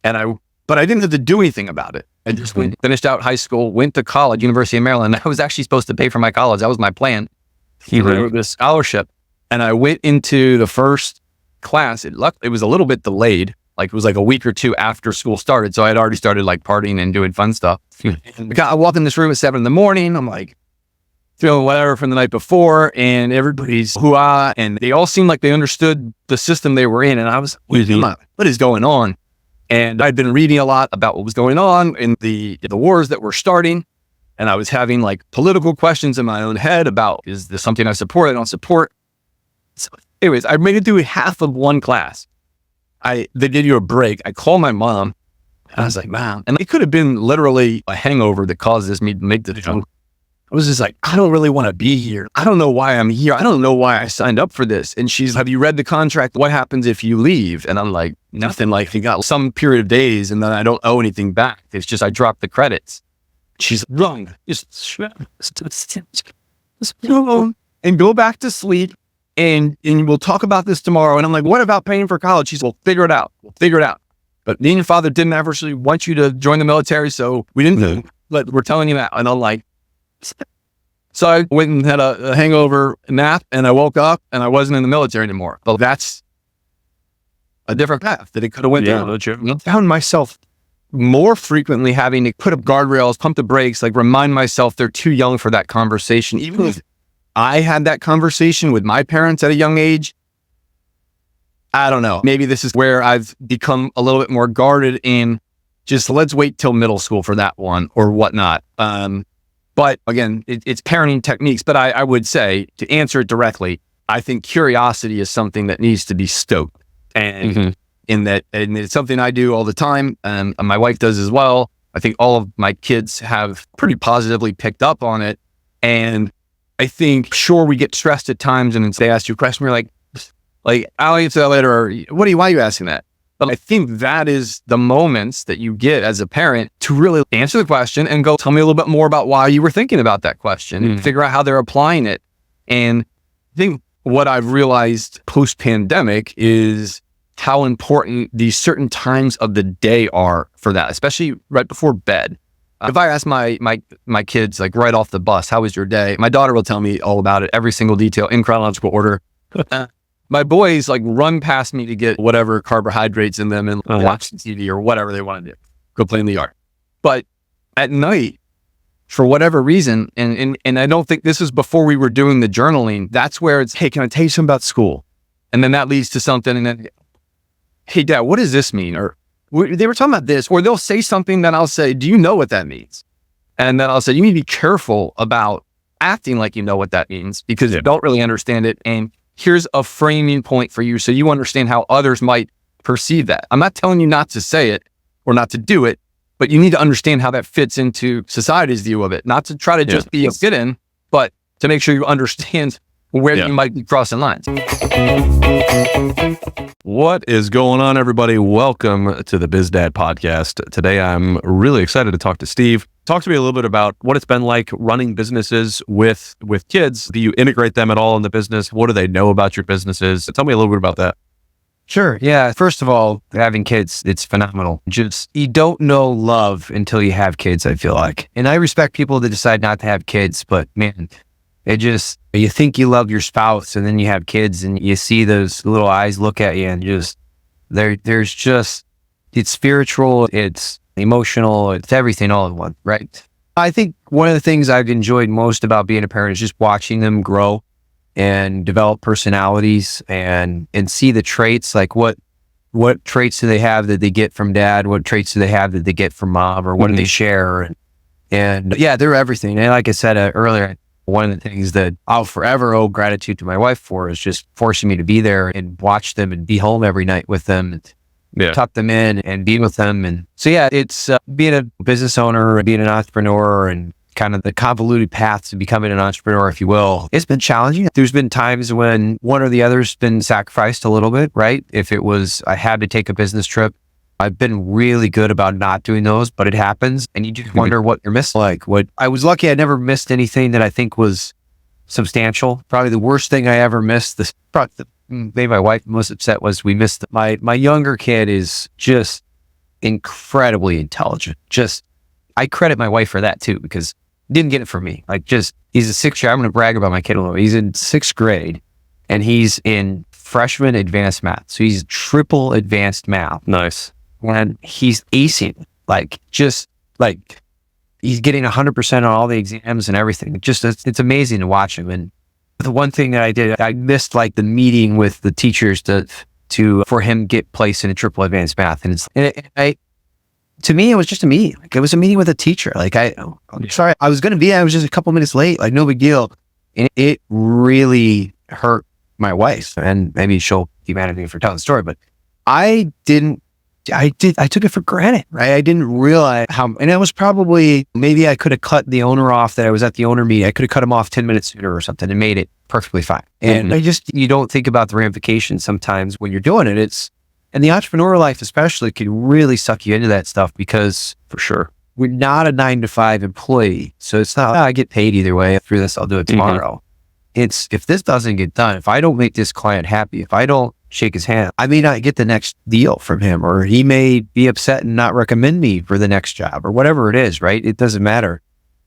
but I didn't have to do anything about it. I just finished out high school, went to college, University of Maryland. I was actually supposed to pay for my college. That was my plan. This scholarship, and I went into the first class. It was a little bit delayed. Like it was like a week or two after school started. So I had already started like partying and doing fun stuff. I walk in this room at 7 a.m. I'm like feeling whatever from the night before, and everybody's hoo-ah, and they all seemed like they understood the system they were in. And I was, what is going on? And I'd been reading a lot about what was going on in the wars that were starting. And I was having like political questions in my own head about, is this something I support? I don't support. So anyways, I made it through half of one class. They did you a break. I called my mom and I was like, Mom, and it could have been literally a hangover that causes me to make the jump. I was just like, I don't really want to be here. I don't know why I'm here. I don't know why I signed up for this. And she's, have you read the contract? What happens if you leave? And I'm like, nothing. Like, you got some period of days and then I don't owe anything back. It's just, I dropped the credits. She's wrong. Just and go back to sleep. And we'll talk about this tomorrow. And I'm like, what about paying for college? She's, we'll figure it out. But me and your father didn't actually want you to join the military. So we didn't, but we're telling you that. And I'm like, so I went and had a hangover nap and I woke up and I wasn't in the military anymore. But that's a different path that it could have went down. I found myself more frequently having to put up guardrails, pump the brakes, like remind myself they're too young for that conversation. Even if I had that conversation with my parents at a young age, I don't know. Maybe this is where I've become a little bit more guarded in just let's wait till middle school for that one or whatnot. But again, it's parenting techniques. But I would say, to answer it directly, I think curiosity is something that needs to be stoked. And and it's something I do all the time. And my wife does as well. I think all of my kids have pretty positively picked up on it. And I think, sure, we get stressed at times and they ask you a question, we're like, I'll answer that later, or why are you asking that? But I think that is the moments that you get as a parent to really answer the question and go, tell me a little bit more about why you were thinking about that question and figure out how they're applying it. And I think what I've realized post-pandemic is how important these certain times of the day are for that, especially right before bed. If I ask my kids, like right off the bus, how was your day? My daughter will tell me all about it, every single detail in chronological order. My boys like run past me to get whatever carbohydrates in them and watch TV or whatever they want to do, go play in the yard. But at night, for whatever reason, and I don't think this is before we were doing the journaling, that's where it's, hey, can I tell you something about school? And then that leads to something, and then, hey, Dad, what does this mean? Or they were talking about this, or they'll say something that I'll say, do you know what that means? And then I'll say, you need to be careful about acting like you know what that means because you don't really understand it. And here's a framing point for you so you understand how others might perceive that. I'm not telling you not to say it or not to do it, but you need to understand how that fits into society's view of it. Not to try to just be a fit-in, but to make sure you understand where you might be crossing lines. What is going on, everybody? Welcome to the BizDad podcast. Today, I'm really excited to talk to Steve. Talk to me a little bit about what it's been like running businesses with kids. Do you integrate them at all in the business? What do they know about your businesses? Tell me a little bit about that. Sure. Yeah. First of all, having kids, it's phenomenal. Just, you don't know love until you have kids, I feel like. And I respect people that decide not to have kids, but man, you think you love your spouse and then you have kids and you see those little eyes look at you and there's just, it's spiritual, it's emotional, it's everything all in one, right? I think one of the things I've enjoyed most about being a parent is just watching them grow and develop personalities and see the traits, like what traits do they have that they get from dad? What traits do they have that they get from mom, or what do they share? And yeah, they're everything. And like I said earlier, one of the things that I'll forever owe gratitude to my wife for is just forcing me to be there and watch them and be home every night with them and tuck them in and be with them. And so, yeah, it's being a business owner, being an entrepreneur, and kind of the convoluted path to becoming an entrepreneur, if you will. It's been challenging. There's been times when one or the other's been sacrificed a little bit, right? If it was, I had to take a business trip, I've been really good about not doing those, but it happens. And you just wonder what you're missing. Like, what I was lucky, I never missed anything that I think was substantial. Probably the worst thing I ever missed, made my wife most upset, was we missed my younger kid is just incredibly intelligent. I credit my wife for that too, because didn't get it from me. He's a sixth year. I'm going to brag about my kid a little. He's in sixth grade and he's in freshman advanced math. So he's triple advanced math. Nice. And he's acing, he's getting 100% on all the exams and everything. It's amazing to watch him. And the one thing that I did, I missed the meeting with the teachers for him get placed in a triple advanced math. To me, it was just a meeting. It was a meeting with a teacher. I'm sorry, I was just a couple minutes late. No big deal. And it really hurt my wife. And maybe she'll be mad at me for telling the story, but I took it for granted, right? I didn't realize and it was probably, maybe I could have cut the owner off that I was at the owner meeting. I could have cut him off 10 minutes sooner or something and made it perfectly fine. And you don't think about the ramifications sometimes when you're doing it. And the entrepreneurial life especially can really suck you into that stuff because, for sure, we're not a 9-to-5 employee. So it's not, I get paid either way. Through this, I'll do it tomorrow. It's, if this doesn't get done, if I don't make this client happy, if I don't shake his hand, I may not get the next deal from him, or he may be upset and not recommend me for the next job, or whatever it is, right? It doesn't matter.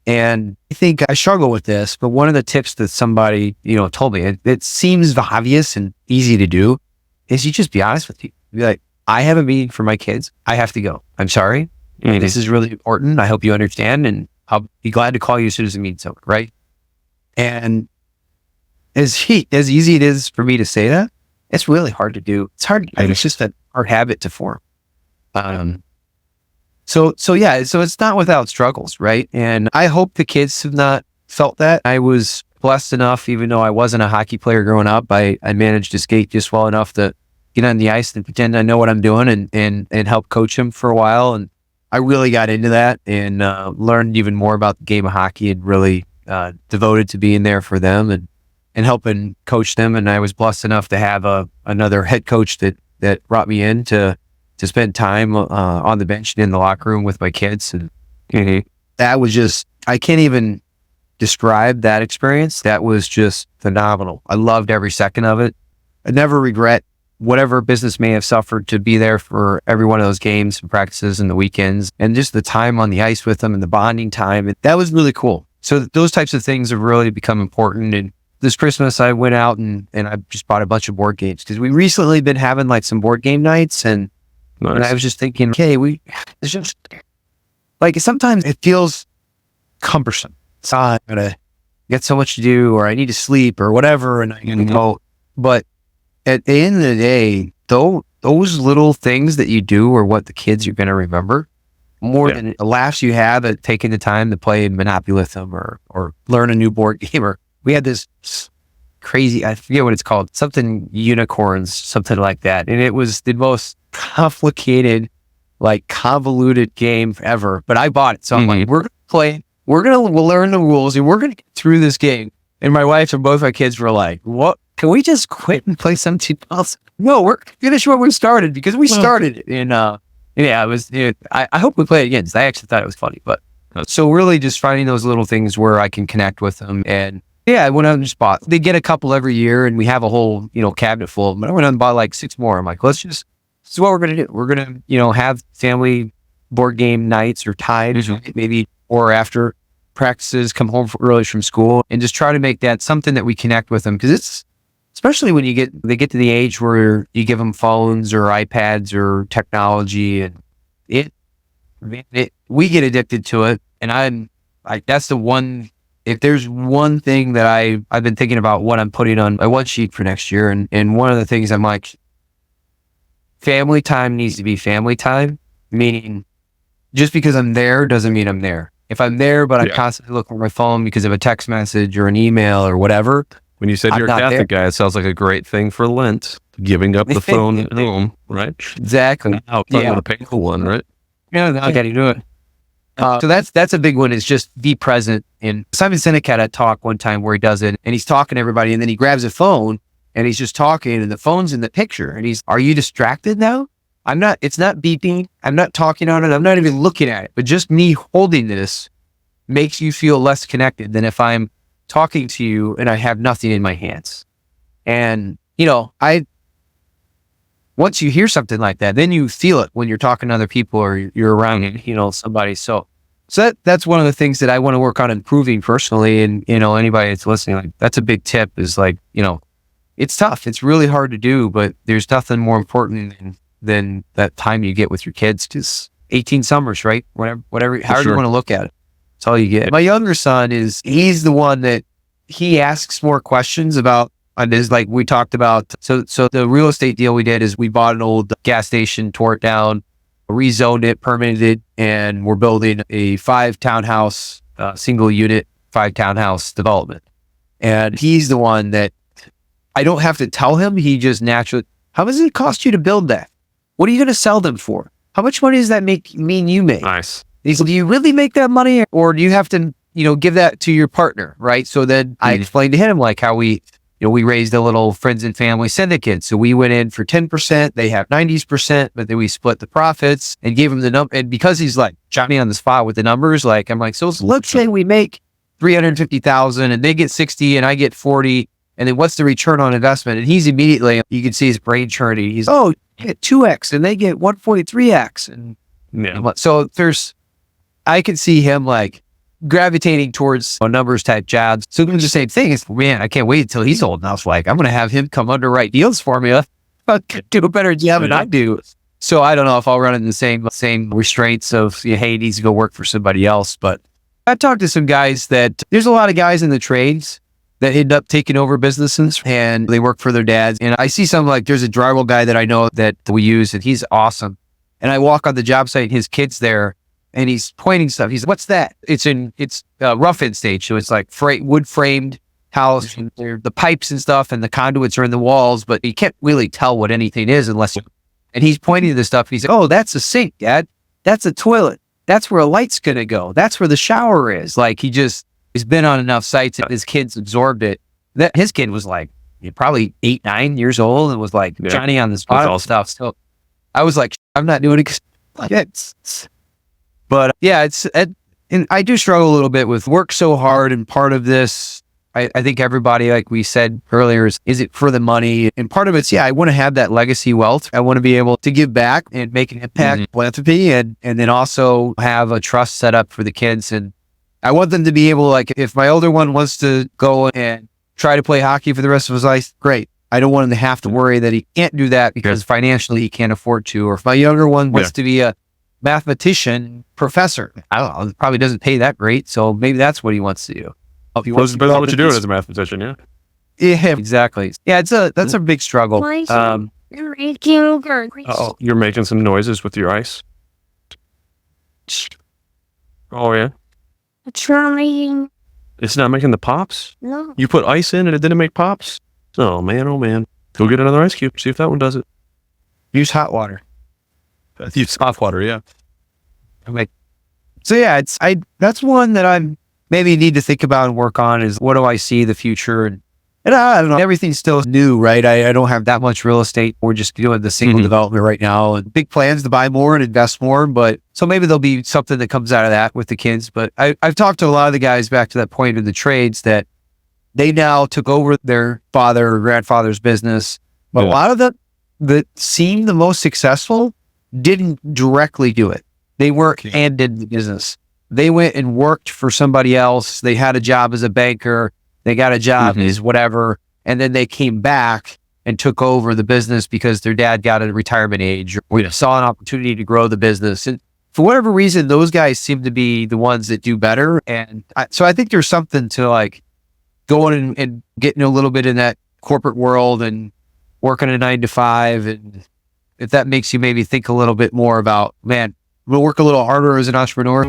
And I think I struggle with this, but one of the tips that somebody, told me, it seems obvious and easy to do, is you just be honest with you. Be like, I have a meeting for my kids. I have to go. I'm sorry. This is really important. I hope you understand, and I'll be glad to call you as soon as the meeting's over, right? And as easy it is for me to say that, it's really hard to do. It's hard. It's just a hard habit to form. So it's not without struggles, right? And I hope the kids have not felt that. I was blessed enough, even though I wasn't a hockey player growing up, I managed to skate just well enough to get on the ice and pretend I know what I'm doing and help coach them for a while. And I really got into that and learned even more about the game of hockey and really devoted to being there for them and helping coach them. And I was blessed enough to have another head coach that brought me in to spend time on the bench and in the locker room with my kids. And that was just, I can't even describe that experience. That was just phenomenal. I loved every second of it. I never regret whatever business may have suffered to be there for every one of those games and practices and the weekends and just the time on the ice with them and the bonding time. That was really cool. So those types of things have really become important. And this Christmas I went out and I just bought a bunch of board games because we recently been having like some board game nights and I was just thinking, okay, it's just like sometimes it feels cumbersome. So I'm gonna get so much to do, or I need to sleep, or whatever, and I can go. But at the end of the day, those little things that you do are what the kids are gonna remember more than the laughs you have at taking the time to play Monopoly with them, or learn a new board game. Or we had this crazy, I forget what it's called, something unicorns, something like that, and it was the most complicated, like convoluted game ever. But I bought it, so I'm like, we're gonna play. We'll learn the rules and we're going to get through this game. And my wife and both my kids were like, what? Can we just quit and play something else? No, we're finish what we started because we started it. And it was, I hope we play it again because I actually thought it was funny. But so really just finding those little things where I can connect with them. And I went out and just bought, they get a couple every year and we have a whole, cabinet full of them. But I went out and bought like 6 more. I'm like, this is what we're going to do. We're going to, have family board game nights or tides, maybe or after practices, come home early from school and just try to make that something that we connect with them. Because it's, especially when they get to the age where you give them phones or iPads or technology and we get addicted to it. And that's the one, if there's one thing that I've been thinking about what I'm putting on my one sheet for next year. And one of the things I'm like, family time needs to be family time, meaning just because I'm there doesn't mean I'm there. If I'm there, but I'm constantly looking at my phone because of a text message or an email or whatever. When you said you're a Catholic guy, it sounds like a great thing for Lent, giving up the phone at home, right? Exactly. Now, talking about a painful one, right? Yeah, I got to do it. So that's a big one, is just be present. And Simon Sinek had a talk one time where he does it and he's talking to everybody and then he grabs a phone and he's just talking and the phone's in the picture and are you distracted now? It's not beeping. I'm not talking on it. I'm not even looking at it, but just me holding this makes you feel less connected than if I'm talking to you and I have nothing in my hands. And, once you hear something like that, then you feel it when you're talking to other people or you're around, somebody. So that's one of the things that I want to work on improving personally. And, anybody that's listening, like that's a big tip is like, it's tough. It's really hard to do, but there's nothing more important than that time you get with your kids. Just 18 summers, right? However you want to look at it. That's all you get. My younger son he's the one that he asks more questions about, and is like we talked about. So the real estate deal we did is we bought an old gas station, tore it down, rezoned it, permitted it, and we're building a 5 townhouse, single unit, 5 townhouse development. And he's the one that I don't have to tell him. He just naturally, how much does it cost you to build that? What are you going to sell them for? How much money does that mean you make? Nice. He's like, do you really make that money or do you have to, give that to your partner? Right. So then I explained to him like how we raised a little friends and family syndicate. So we went in for 10%, they have 90%, but then we split the profits and gave him the number. And because he's like Johnny on the spot with the numbers, like I'm like, so let's say we make 350,000 and they get 60 and I get 40. And then what's the return on investment? And he's immediately, you can see his brain churning. He's, you get 2x and they get 1.3x. And so I could see him like gravitating towards a numbers type jobs. So it's the same thing. It's, man, I can't wait until he's old enough. Like I'm going to have him come underwrite deals for me. I'll do a better job than I do. So I don't know if I'll run into the same restraints of, hey, he needs to go work for somebody else. But I talked to some guys that there's a lot of guys in the trades that end up taking over businesses and they work for their dads. And I see some like there's a drywall guy that I know that we use and he's awesome. And I walk on the job site, his kid's there and he's pointing stuff. He's like, what's that? It's rough-in stage. So it's like wood framed house and the pipes and stuff and the conduits are in the walls, but you can't really tell what anything is unless and he's pointing to the stuff. He's like, oh, that's a sink, Dad. That's a toilet. That's where a light's going to go. That's where the shower is. Like he's been on enough sites and his kids absorbed it. That his kid was like probably 8, 9 years old and was like Johnny on the spot and stuff. So I was like, I'm not doing it. But yeah, and I do struggle a little bit with work so hard. And part of this, I think everybody, like we said earlier, is it for the money? And part of it's, I want to have that legacy wealth. I want to be able to give back and make an impact, philanthropy, and then also have a trust set up for the kids. And I want them to be able, like, if my older one wants to go and try to play hockey for the rest of his life, great. I don't want him to have to worry that he can't do that because financially he can't afford to. Or if my younger one wants to be a mathematician, professor, I don't know, it probably doesn't pay that great. So maybe that's what he wants to do. If he wants to depends on what you're doing as a mathematician, Yeah, exactly. Yeah, that's a big struggle. You're making some noises with your ice. Oh yeah. Trying. It's not making the pops? No. You put ice in and it didn't make pops? Oh man. Go get another ice cube. See if that one does it. Use hot water. Use hot water, yeah. So yeah, that's one that I maybe need to think about and work on is what do I see the future? And I don't know, everything's still new, right? I don't have that much real estate. We're just doing the single development right now and big plans to buy more and invest more. But so maybe there'll be something that comes out of that with the kids. But I've talked to a lot of the guys back to that point in the trades that they now took over their father or grandfather's business. But a lot of them that seemed the most successful didn't directly do it. They worked and did the business. They went and worked for somebody else. They had a job as a banker. They got a job as whatever. And then they came back and took over the business because their dad got a retirement age or saw an opportunity to grow the business. And for whatever reason, those guys seem to be the ones that do better. And so I think there's something to like going and getting a little bit in that corporate world and working a 9 to 5. And if that makes you maybe think a little bit more about, man, we'll work a little harder as an entrepreneur.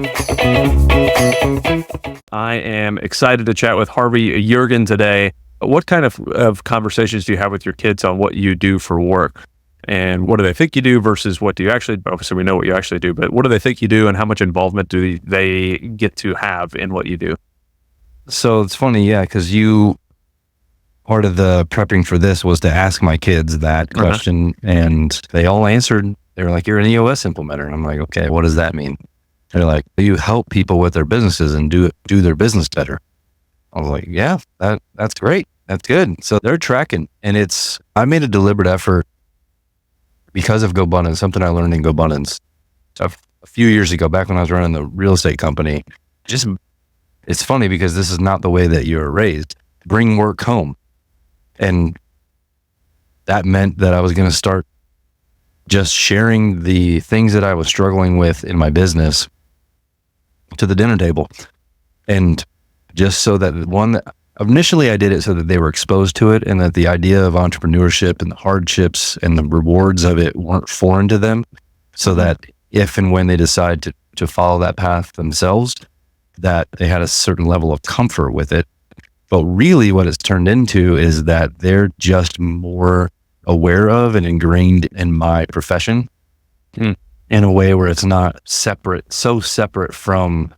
I am excited to chat with Harvey Yergin today. What kind of conversations do you have with your kids on what you do for work? And what do they think you do versus what do you actually, obviously we know what you actually do, but what do they think you do and how much involvement do they get to have in what you do? So it's funny, because part of the prepping for this was to ask my kids that question and they all answered. They were like, you're an EOS implementer. And I'm like, okay, what does that mean? They're like, you help people with their businesses and do their business better. I was like, yeah, that's great. That's good. So they're tracking. And I made a deliberate effort because of GoBundance, something I learned in GoBundance a few years ago, back when I was running the real estate company. It's funny because this is not the way that you were raised. Bring work home. And that meant that I was going to start just sharing the things that I was struggling with in my business to the dinner table. And just so that initially I did it so that they were exposed to it and that the idea of entrepreneurship and the hardships and the rewards of it weren't foreign to them, so that if and when they decide to follow that path themselves, that they had a certain level of comfort with it. But really what it's turned into is that they're just more aware of and ingrained in my profession in a way where it's not so separate from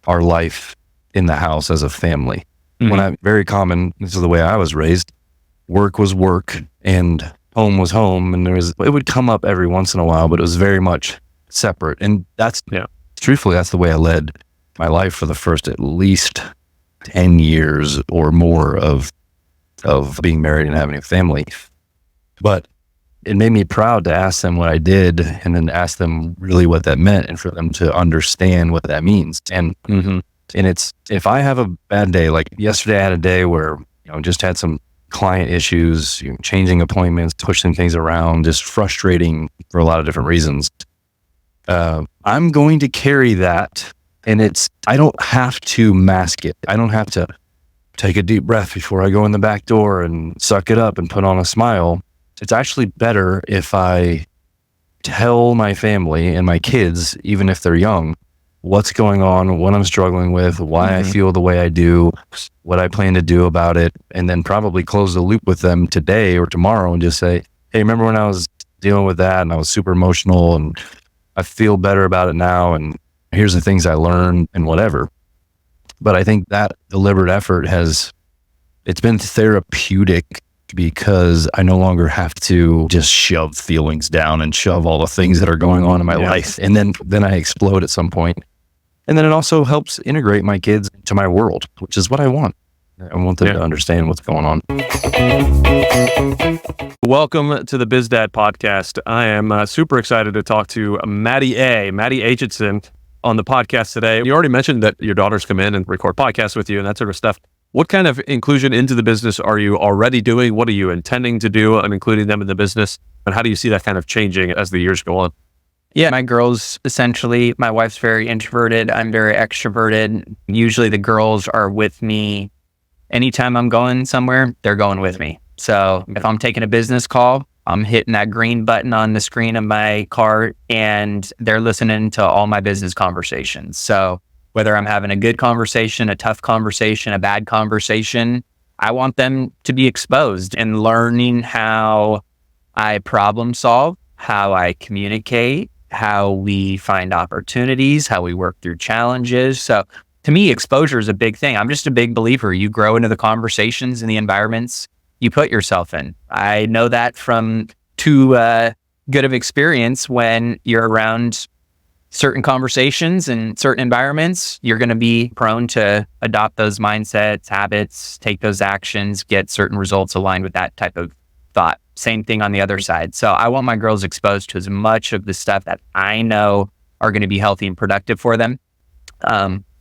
our life in the house as a family. Very common, this is the way I was raised, work was work and home was home. And it would come up every once in a while, but it was very much separate. And truthfully, that's the way I led my life for the first at least 10 years or more of being married and having a family. But it made me proud to ask them what I did and then ask them really what that meant and for them to understand what that means. And it's, if I have a bad day, like yesterday I had a day where, just had some client issues, changing appointments, pushing things around, just frustrating for a lot of different reasons. I'm going to carry that, and I don't have to mask it. I don't have to take a deep breath before I go in the back door and suck it up and put on a smile. It's actually better if I tell my family and my kids, even if they're young, what's going on, what I'm struggling with, why I feel the way I do, what I plan to do about it, and then probably close the loop with them today or tomorrow and just say, hey, remember when I was dealing with that and I was super emotional and I feel better about it now, and here's the things I learned and whatever. But I think that deliberate effort it's been therapeutic because I no longer have to just shove feelings down and shove all the things that are going on in my life. And then I explode at some point. And then it also helps integrate my kids into my world, which is what I want. I want them to understand what's going on. Welcome to the BizDad podcast. I am super excited to talk to Maddie Aitchison on the podcast today. You already mentioned that your daughters come in and record podcasts with you and that sort of stuff. What kind of inclusion into the business are you already doing? What are you intending to do on including them in the business? And how do you see that kind of changing as the years go on? Yeah, my girls, essentially, my wife's very introverted. I'm very extroverted. Usually the girls are with me. Anytime I'm going somewhere, they're going with me. So if I'm taking a business call, I'm hitting that green button on the screen of my car and they're listening to all my business conversations. So whether I'm having a good conversation, a tough conversation, a bad conversation, I want them to be exposed and learning how I problem solve, how I communicate, how we find opportunities, how we work through challenges. So to me, exposure is a big thing. I'm just a big believer. You grow into the conversations and the environments you put yourself in. I know that from too good of experience. When you're around certain conversations and certain environments, you're going to be prone to adopt those mindsets, habits, take those actions, get certain results aligned with that type of thought. Same thing on the other side. So I want my girls exposed to as much of the stuff that I know are going to be healthy and productive for them.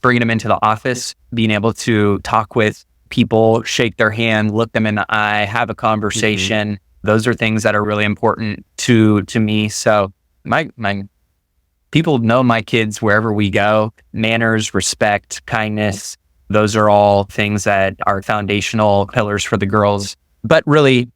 Bringing them into the office, being able to talk with people, shake their hand, look them in the eye, have a conversation. Those are things that are really important to me. So my people know my kids wherever we go. Manners, respect, kindness. Those are all things that are foundational pillars for the girls. But really,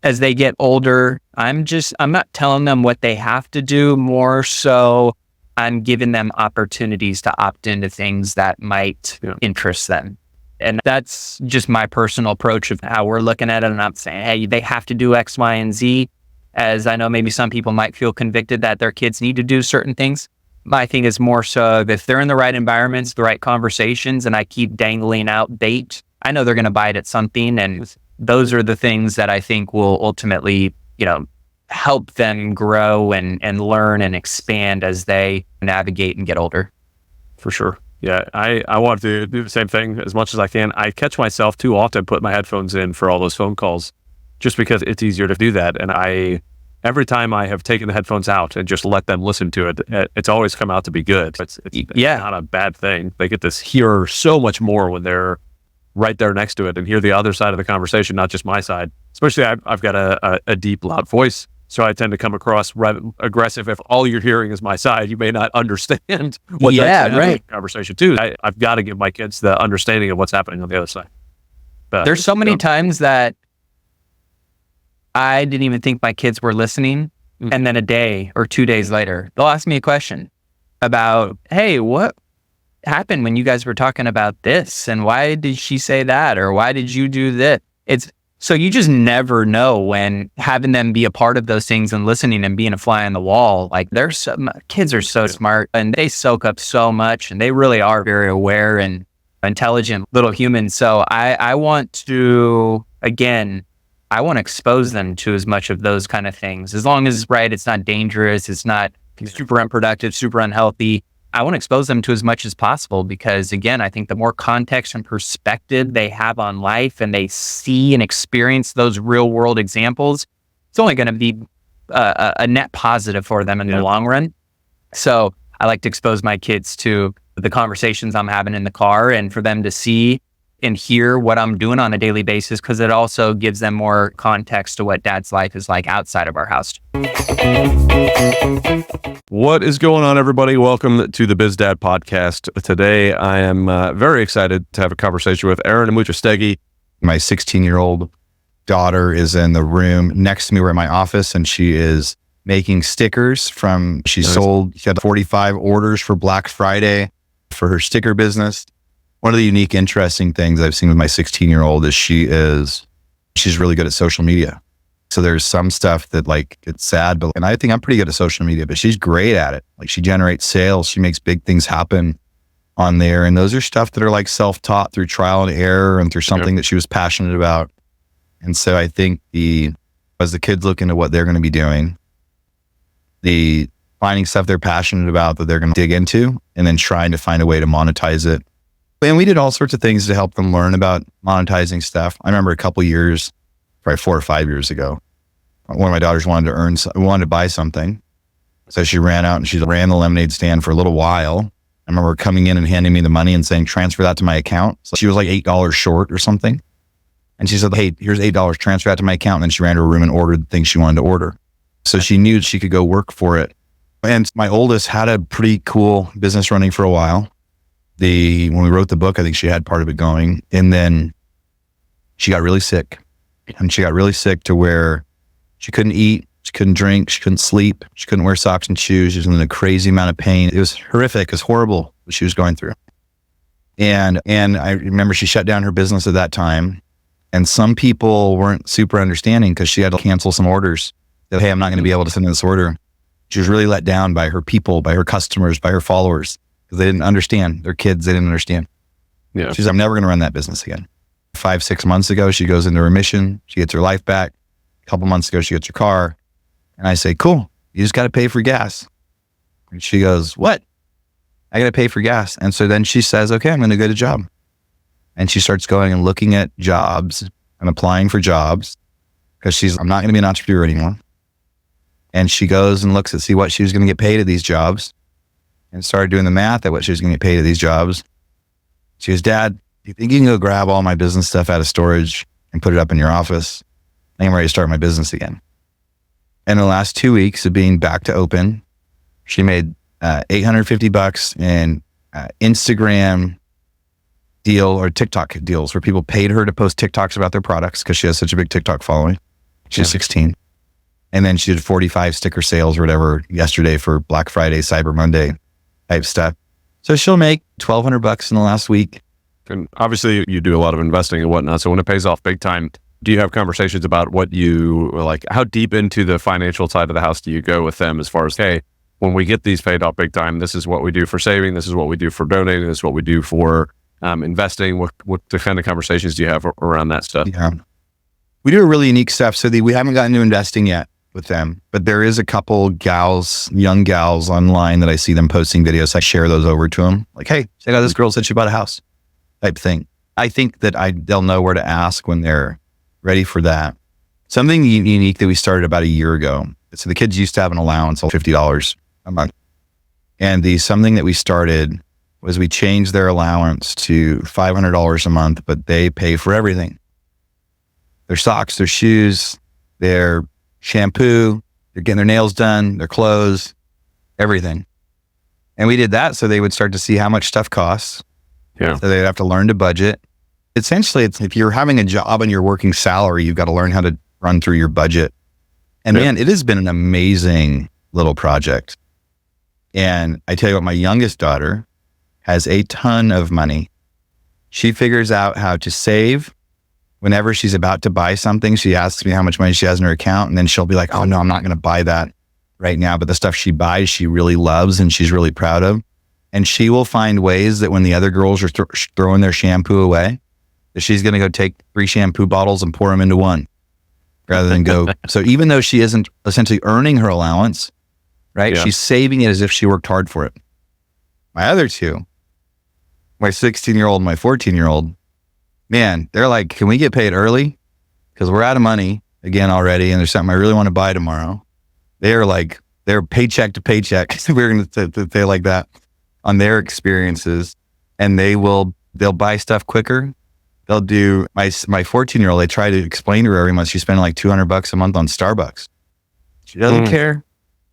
as they get older, I'm not telling them what they have to do. More so, I'm giving them opportunities to opt into things that might interest them. And that's just my personal approach of how we're looking at it. And I'm saying, hey, they have to do X, Y, and Z. As I know, maybe some people might feel convicted that their kids need to do certain things. My thing is more so if they're in the right environments, the right conversations, and I keep dangling out bait, I know they're going to bite at something. And those are the things that I think will ultimately, help them grow and learn and expand as they navigate and get older. For sure. Yeah, I want to do the same thing as much as I can. I catch myself too often put my headphones in for all those phone calls just because it's easier to do that. And every time I have taken the headphones out and just let them listen to it, it's always come out to be good. It's not a bad thing. They get to hear so much more when they're right there next to it and hear the other side of the conversation, not just my side. Especially I've got a deep, loud voice. So I tend to come across rather aggressive. If all you're hearing is my side, you may not understand what that's in the conversation too. I've got to give my kids the understanding of what's happening on the other side. But there's so many times that I didn't even think my kids were listening. And then a day or 2 days later, they'll ask me a question about, hey, what happened when you guys were talking about this? And why did she say that? Or why did you do this? So you just never know when having them be a part of those things and listening and being a fly on the wall. Like kids are so smart and they soak up so much and they really are very aware and intelligent little humans. So I want to expose them to as much of those kind of things. As long as it's not dangerous, it's not super unproductive, super unhealthy. I want to expose them to as much as possible because, again, I think the more context and perspective they have on life and they see and experience those real world examples, it's only going to be a net positive for them in the long run. So I like to expose my kids to the conversations I'm having in the car and for them to see and hear what I'm doing on a daily basis, because it also gives them more context to what dad's life is like outside of our house. What is going on, everybody? Welcome to the BizDad podcast. Today, I am very excited to have a conversation with Aaron Amuchastegui. My 16-year-old daughter is in the room next to me. We're in my office, and she is making stickers she had 45 orders for Black Friday for her sticker business. One of the unique, interesting things I've seen with my 16-year-old is she's really good at social media. So there's some stuff that it's sad, and I think I'm pretty good at social media, but she's great at it. She generates sales. She makes big things happen on there. And those are stuff that are self-taught through trial and error and through something that she was passionate about. And so I think as the kids look into what they're going to be doing, finding stuff they're passionate about that they're going to dig into, and then trying to find a way to monetize it. And we did all sorts of things to help them learn about monetizing stuff. I remember a couple years, probably 4 or 5 years ago, one of my daughters wanted to buy something. So she ran out and she ran the lemonade stand for a little while. I remember coming in and handing me the money and saying, transfer that to my account. So she was $8 short or something. And she said, hey, here's $8, transfer that to my account. And then she ran to her room and ordered the things she wanted to order. So she knew she could go work for it. And my oldest had a pretty cool business running for a while. When we wrote the book, I think she had part of it going. And then she got really sick. And she got really sick to where she couldn't eat, she couldn't drink, she couldn't sleep, she couldn't wear socks and shoes. She was in a crazy amount of pain. It was horrific. It was horrible what she was going through. And I remember she shut down her business at that time. And some people weren't super understanding because she had to cancel some orders. That, hey, I'm not going to be able to send this order. She was really let down by her people, by her customers, by her followers, because they didn't understand. Their kids, they didn't understand. Yeah. She said, I'm never going to run that business again. 5-6 months ago, she goes into remission. She gets her life back. A couple months ago, she gets her car. And I say, cool, you just got to pay for gas. And she goes, what? I got to pay for gas. And so then she says, okay, I'm going to get a job. And she starts going and looking at jobs and applying for jobs because I'm not going to be an entrepreneur anymore. And she goes and looks to see what she was going to get paid at these jobs and started doing the math at what she was going to get paid at these jobs. She goes, Dad, do you think you can go grab all my business stuff out of storage and put it up in your office? I think I'm ready to start my business again. And in the last 2 weeks of being back to open, she made $850 in Instagram deal or TikTok deals where people paid her to post TikToks about their products because she has such a big TikTok following. She's 16. And then she did 45 sticker sales or whatever yesterday for Black Friday, Cyber Monday type stuff. So she'll make $1,200 in the last week. And obviously you do a lot of investing and whatnot. So when it pays off big time, do you have conversations about how deep into the financial side of the house do you go with them as far as, hey, when we get these paid off big time, this is what we do for saving. This is what we do for donating. This is what we do for investing. What the kind of conversations do you have around that stuff? Yeah. We do a really unique stuff. So we haven't gotten into investing yet with them, but there is a couple young gals online that I see them posting videos. I share those over to them. Like, hey, check out this girl said she bought a house type thing. I think that they'll know where to ask when they're ready for that. Something unique that we started about a year ago. So the kids used to have an allowance of $50 a month. And something that we started was we changed their allowance to $500 a month, but they pay for everything. Their socks, their shoes, their shampoo, they're getting their nails done, their clothes, everything. And we did that so they would start to see how much stuff costs. Yeah. So they'd have to learn to budget. Essentially, it's if you're having a job and you're working salary, you've got to learn how to run through your budget. And man, it has been an amazing little project. And I tell you what, my youngest daughter has a ton of money. She figures out how to save. Whenever she's about to buy something, she asks me how much money she has in her account. And then she'll be like, oh no, I'm not going to buy that right now. But the stuff she buys, she really loves and she's really proud of. And she will find ways that when the other girls are throwing their shampoo away, that she's going to go take 3 shampoo bottles and pour them into one rather than go. So even though she isn't essentially earning her allowance, right? Yeah. She's saving it as if she worked hard for it. My other two, my 16-year-old and my 14-year-old, man, they're like, can we get paid early? Because we're out of money again already. And there's something I really want to buy tomorrow. They're like, they're paycheck to paycheck. We're going to say like that on their experiences. And they'll buy stuff quicker they'll do my 14-year-old. They try to explain to her every month she's spending like $200 a month on Starbucks. She doesn't care.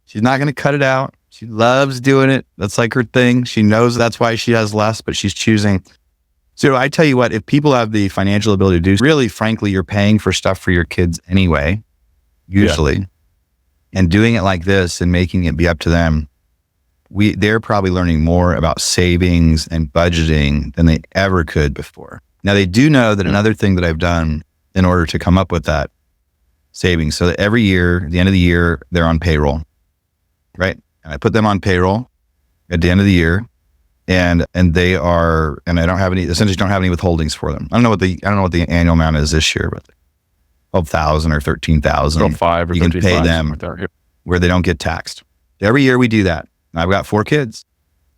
She's not going to cut it out. She loves doing it. That's like her thing. She knows that's why she has less, but she's choosing. So I tell you what, if people have the financial ability to do, really, frankly, you're paying for stuff for your kids anyway, usually, and doing it like this and making it be up to them. They're probably learning more about savings and budgeting than they ever could before. Now, they do know that another thing that I've done in order to come up with that savings, so that every year, at the end of the year, they're on payroll, right? And I put them on payroll at the end of the year, and they are, and I don't have any, essentially don't have any withholdings for them. I don't know what the annual amount is this year, but 12,000 or 13,000. 12,500 or you can pay them where they don't get taxed. Every year we do that. And I've got 4 kids.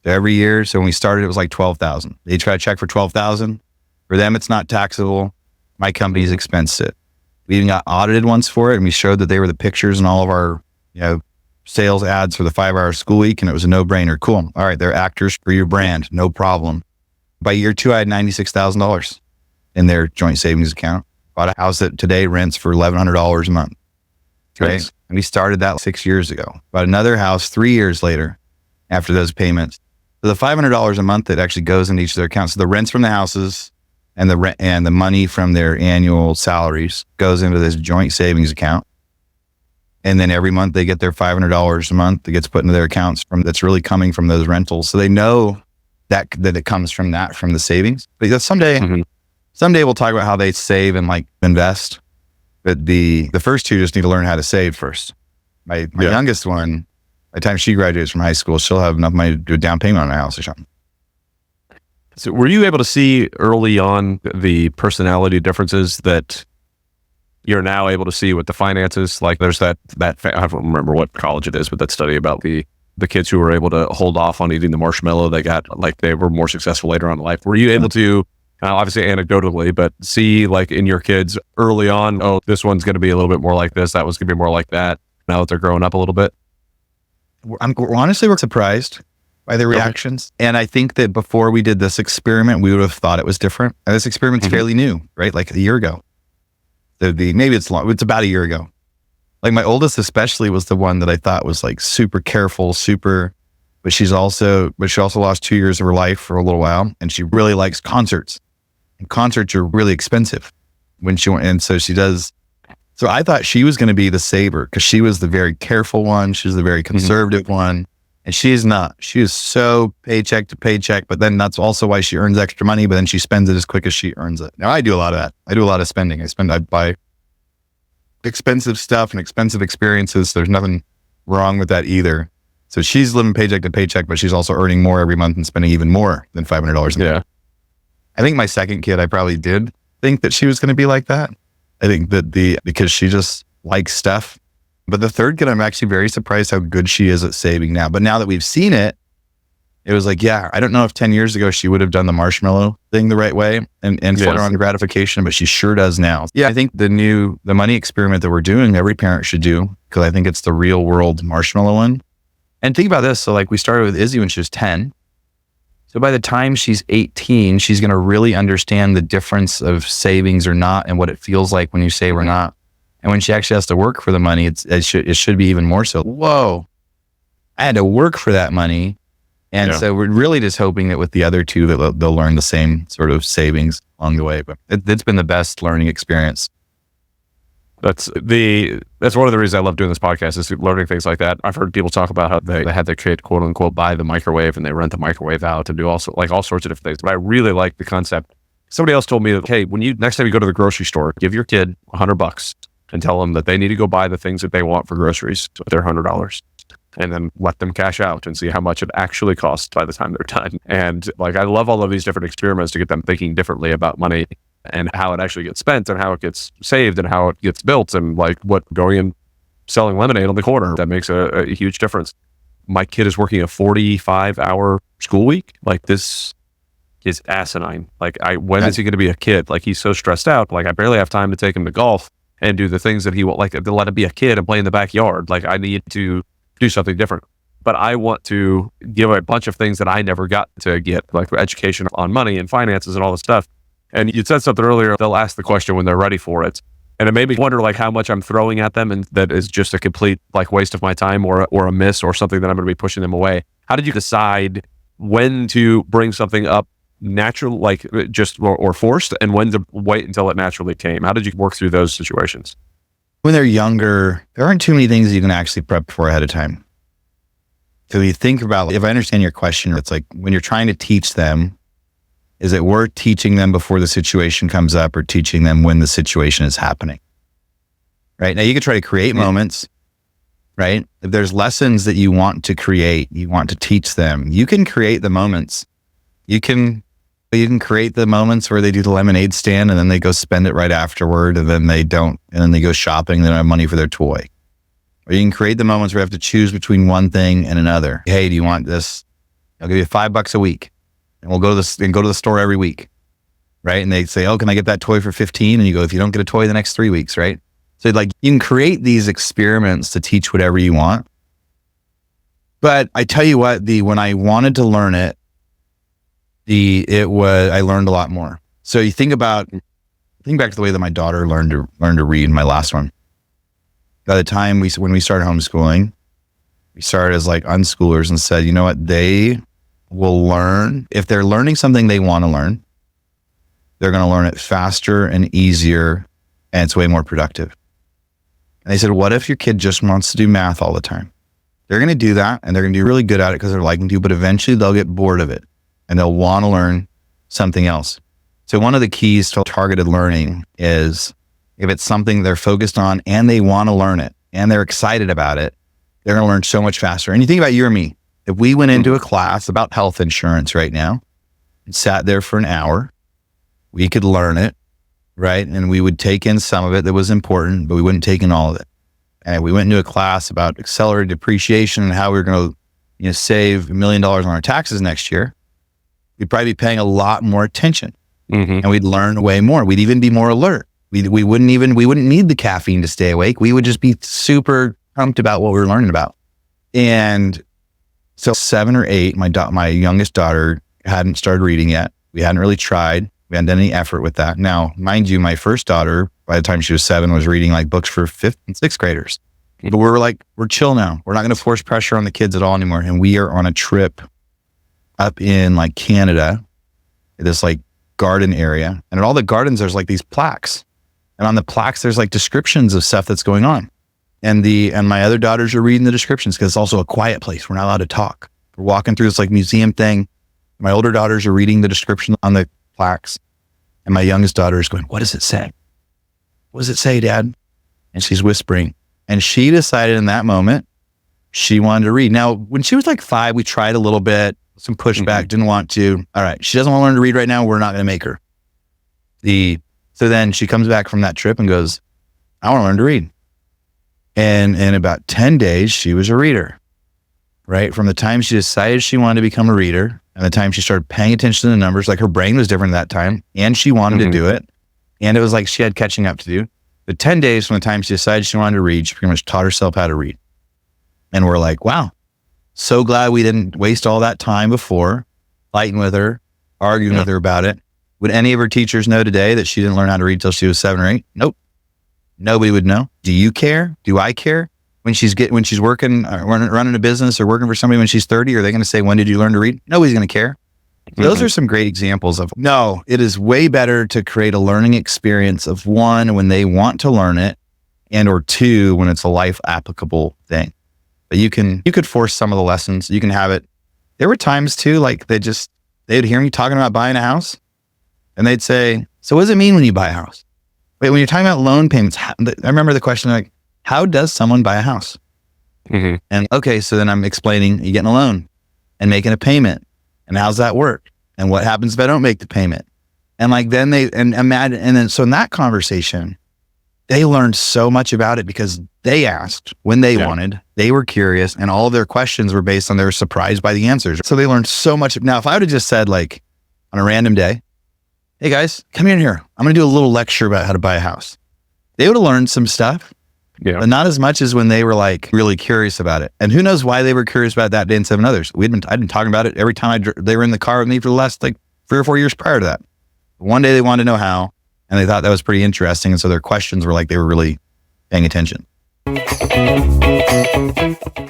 So every year, so when we started, it was like 12,000. They try to check for 12,000. For them, it's not taxable. My company's expensed it. We even got audited once for it, and we showed that they were the pictures in all of our, sales ads for the 5-hour school week, and it was a no-brainer. Cool. All right, they're actors for your brand, no problem. By year 2, I had $96,000 in their joint savings account. Bought a house that today rents for $1,100 a month. Okay, nice. And we started that 6 years ago. Bought another house 3 years later after those payments. So the $500 a month that actually goes into each of their accounts. So the rents from the houses and the rent and the money from their annual salaries goes into this joint savings account. And then every month they get their $500 a month that gets put into their accounts that's really coming from those rentals. So they know that it comes from the savings. Because someday we'll talk about how they save and like invest. But the first two just need to learn how to save first. My youngest one, by the time she graduates from high school, she'll have enough money to do a down payment on a house or something. So were you able to see early on the personality differences that you're now able to see with the finances? Like there's that I don't remember what college it is, but that study about the kids who were able to hold off on eating the marshmallow, they were more successful later on in life. Were you able to, obviously anecdotally, but see like in your kids early on, oh, this one's going to be a little bit more like this, that one's going to be more like that, now that they're growing up a little bit? Honestly, we're surprised by the reactions. And I think that before we did this experiment, we would have thought it was different. And this experiment's fairly new, right? Like a year ago. Maybe it's long. It's about a year ago. Like my oldest especially was the one that I thought was like super careful, but she also lost 2 years of her life for a little while. And she really likes concerts. And concerts are really expensive when she went. And so she does. So I thought she was going to be the saver because she was the very careful one. She was the very conservative one. And she is not. She is so paycheck to paycheck, but then that's also why she earns extra money, but then she spends it as quick as she earns it. Now I do a lot of that. I do a lot of spending. I buy expensive stuff and expensive experiences. There's nothing wrong with that either. So she's living paycheck to paycheck, but she's also earning more every month and spending even more than $500 a month. Yeah. I think my second kid, I probably did think that she was going to be like that. I think that because she just likes stuff. But the third kid, I'm actually very surprised how good she is at saving now. But now that we've seen it, it was like, I don't know if 10 years ago she would have done the marshmallow thing the right way and put her on gratification, but she sure does now. Yeah, I think the money experiment that we're doing, every parent should do, because I think it's the real world marshmallow one. And think about this. So like we started with Izzy when she was 10. So by the time she's 18, she's going to really understand the difference of savings or not and what it feels like when you save or not. And when she actually has to work for the money, it should be even more so. Whoa, I had to work for that money. And so we're really just hoping that with the other two that they'll learn the same sort of savings along the way. But it's been the best learning experience. That's one of the reasons I love doing this podcast, is learning things like that. I've heard people talk about how they had their kid, quote unquote, buy the microwave and they rent the microwave out and do all sorts of different things. But I really like the concept. Somebody else told me that, hey, next time you go to the grocery store, give your kid $100 and tell them that they need to go buy the things that they want for groceries with their $100. And then let them cash out and see how much it actually costs by the time they're done. And like, I love all of these different experiments to get them thinking differently about money and how it actually gets spent and how it gets saved and how it gets built, and like what going and selling lemonade on the corner, that makes a huge difference. My kid is working a 45-hour school week. Like, this is asinine. Like, when is he going to be a kid? Like, he's so stressed out. Like, I barely have time to take him to golf and do the things that he will, like, to let him be a kid and play in the backyard. Like, I need to do something different. But I want to give a bunch of things that I never got to get, like education on money and finances and all this stuff. And you said something earlier, they'll ask the question when they're ready for it. And it made me wonder like how much I'm throwing at them and that is just a complete like waste of my time or a miss or something that I'm going to be pushing them away. How did you decide when to bring something up natural, like just or forced, and when to wait until it naturally came? How did you work through those situations? When they're younger, there aren't too many things you can actually prep for ahead of time. So you think about, if I understand your question, it's like when you're trying to teach them, is it worth teaching them before the situation comes up or teaching them when the situation is happening? Right? Now you could try to create moments, right? If there's lessons that you want to create, you want to teach them, you can create the moments. You can create the moments where they do the lemonade stand and then they go spend it right afterward and then they don't, and then they go shopping, they don't have money for their toy. Or you can create the moments where you have to choose between one thing and another. Hey, do you want this? I'll give you $5 a week. And we'll go to the store every week, right? And they say, oh, can I get that toy for 15? And you go, if you don't get a toy the next 3 weeks, right? So like you can create these experiments to teach whatever you want. But I tell you what, when I wanted to learn it, I learned a lot more. So you think back to the way that my daughter learned to read in my last one. By the time when we started homeschooling, we started as like unschoolers and said, you know what, they will learn. If they're learning something they want to learn, they're going to learn it faster and easier, and it's way more productive. And they said, what if your kid just wants to do math all the time? They're going to do that, and they're going to be really good at it because they're liking to, but eventually they'll get bored of it, and they'll want to learn something else. So one of the keys to targeted learning is if it's something they're focused on and they want to learn it, and they're excited about it, they're going to learn so much faster. And you think about you or me. If we went into a class about health insurance right now and sat there for an hour, we could learn it, right? And we would take in some of it that was important, but we wouldn't take in all of it. And if we went into a class about accelerated depreciation and how we were going to save $1 million on our taxes next year, we'd probably be paying a lot more attention, and we'd learn way more. We'd even be more alert. We wouldn't need the caffeine to stay awake. We would just be super pumped about what we were learning about. And so 7 or 8, my youngest daughter hadn't started reading yet. We hadn't really tried. We hadn't done any effort with that. Now, mind you, my first daughter, by the time she was 7, was reading like books for 5th and 6th graders. But we're chill now. We're not going to force pressure on the kids at all anymore. And we are on a trip up in like Canada, this like garden area. And at all the gardens, there's like these plaques. And on the plaques, there's like descriptions of stuff that's going on. And my other daughters are reading the descriptions because it's also a quiet place. We're not allowed to talk. We're walking through this like museum thing. My older daughters are reading the description on the plaques. And my youngest daughter is going, what does it say? What does it say, Dad? And she's whispering. And she decided in that moment, she wanted to read. Now, when she was like 5, we tried a little bit, some pushback, didn't want to. All right, she doesn't want to learn to read right now. We're not going to make her. So then she comes back from that trip and goes, I want to learn to read. And in about 10 days, she was a reader, right? From the time she decided she wanted to become a reader and the time she started paying attention to the numbers, like her brain was different at that time and she wanted to do it. And it was like she had catching up to do. But 10 days from the time she decided she wanted to read, she pretty much taught herself how to read. And we're like, wow, so glad we didn't waste all that time before fighting with her, arguing with her about it. Would any of her teachers know today that she didn't learn how to read till she was 7 or 8? Nope. Nobody would know. Do you care? Do I care? When she's working, running a business or working for somebody when she's 30, are they going to say, when did you learn to read? Nobody's going to care. Those are some great examples of, no, it is way better to create a learning experience of 1, when they want to learn it, and or 2, when it's a life applicable thing. But you could force some of the lessons. You can have it. There were times too, like they'd hear me talking about buying a house and they'd say, so what does it mean when you buy a house? Wait, when you're talking about loan payments, I remember the question like, how does someone buy a house? And okay, so then I'm explaining you getting a loan and making a payment. And how's that work? And what happens if I don't make the payment? And like then so in that conversation, they learned so much about it because they asked when they wanted, they were curious, and all of their questions were based on they were surprised by the answers. So they learned so much. Now, if I would have just said like on a random day, hey guys, come in here. I'm going to do a little lecture about how to buy a house. They would have learned some stuff, but not as much as when they were like really curious about it. And who knows why they were curious about that day and 7 others. I'd been talking about it every time they were in the car with me for the last like 3 or 4 years prior to that. One day they wanted to know how, and they thought that was pretty interesting. And so their questions were like, they were really paying attention.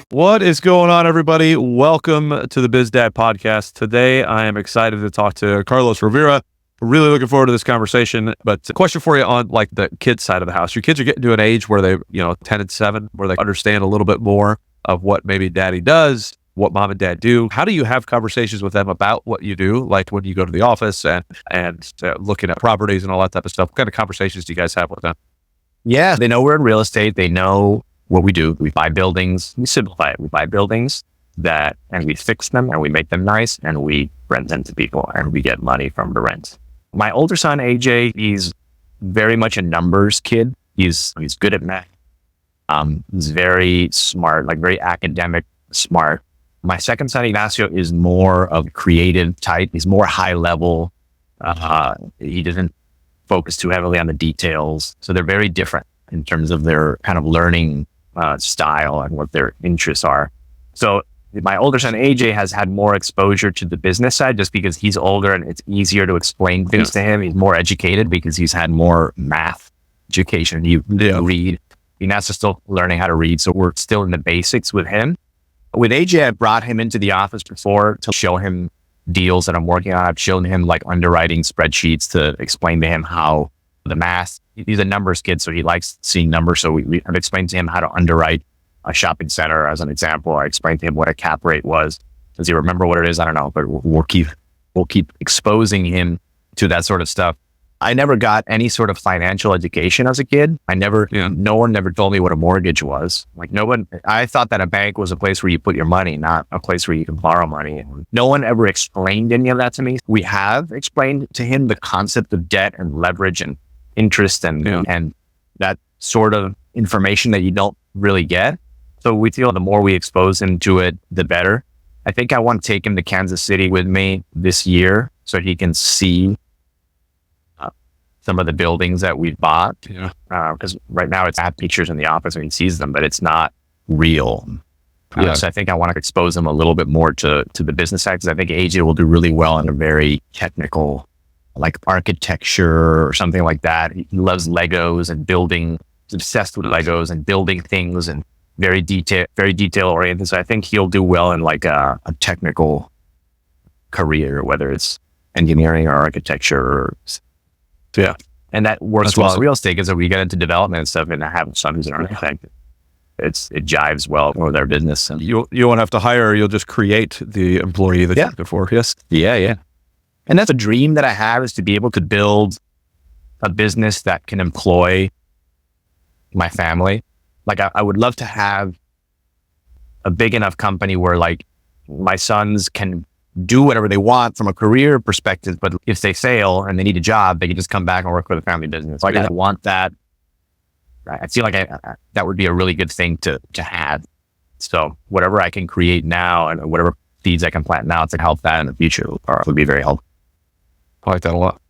What is going on, everybody? Welcome to the BizDad podcast. Today, I am excited to talk to Carlos Rovira. Really looking forward to this conversation. But a question for you on like the kids side of the house. Your kids are getting to an age where they, 10 and 7, where they understand a little bit more of what maybe daddy does, what mom and dad do. How do you have conversations with them about what you do? Like when you go to the office and looking at properties and all that type of stuff. What kind of conversations do you guys have with them? Yeah, they know we're in real estate. They know what we do. We buy buildings. We simplify it. We buy buildings and we fix them and we make them nice and we rent them to people and we get money from the rent. My older son, AJ, he's very much a numbers kid. He's good at math. He's very smart, like very academic smart. My second son, Ignacio, is more of creative type. He's more high level. He doesn't focus too heavily on the details. So they're very different in terms of their kind of learning style and what their interests are. So my older son, AJ, has had more exposure to the business side just because he's older and it's easier to explain things to him. He's more educated because he's had more math education. You read. Ignacio's still learning how to read. So we're still in the basics with him. With AJ, I brought him into the office before to show him deals that I'm working on. I've shown him like underwriting spreadsheets to explain to him how the math, he's a numbers kid, so he likes seeing numbers. So I've explained to him how to underwrite a shopping center as an example. I explained to him what a cap rate was. Does he remember what it is? I don't know, but we'll keep exposing him to that sort of stuff. I never got any sort of financial education as a kid. No one never told me what a mortgage was. Like I thought that a bank was a place where you put your money, not a place where you can borrow money. No one ever explained any of that to me. We have explained to him the concept of debt and leverage and interest and that sort of information that you don't really get. So we feel the more we expose him to it, the better. I think I want to take him to Kansas City with me this year so he can see some of the buildings that we've bought. Because right now it's at pictures in the office and he sees them, but it's not real. So I think I want to expose him a little bit more to the business side because I think AJ will do really well in a very technical, like architecture or something like that. He loves Legos and building. He's obsessed with Legos and building things and very detail oriented. So I think he'll do well in like a technical career, whether it's engineering or architecture. And that works well in real estate because we get into development and stuff, and I have some who's an architect. It jives well with our business. And You won't have to hire, you'll just create the employee that you're looking for. Yes. Yeah. And that's a dream that I have, is to be able to build a business that can employ my family. Like I would love to have a big enough company where like my sons can do whatever they want from a career perspective, but if they fail and they need a job, they can just come back and work for the family business. Like I want that. I feel like that would be a really good thing to have. So whatever I can create now and whatever seeds I can plant now to help that in the future would be very helpful. I like that a lot.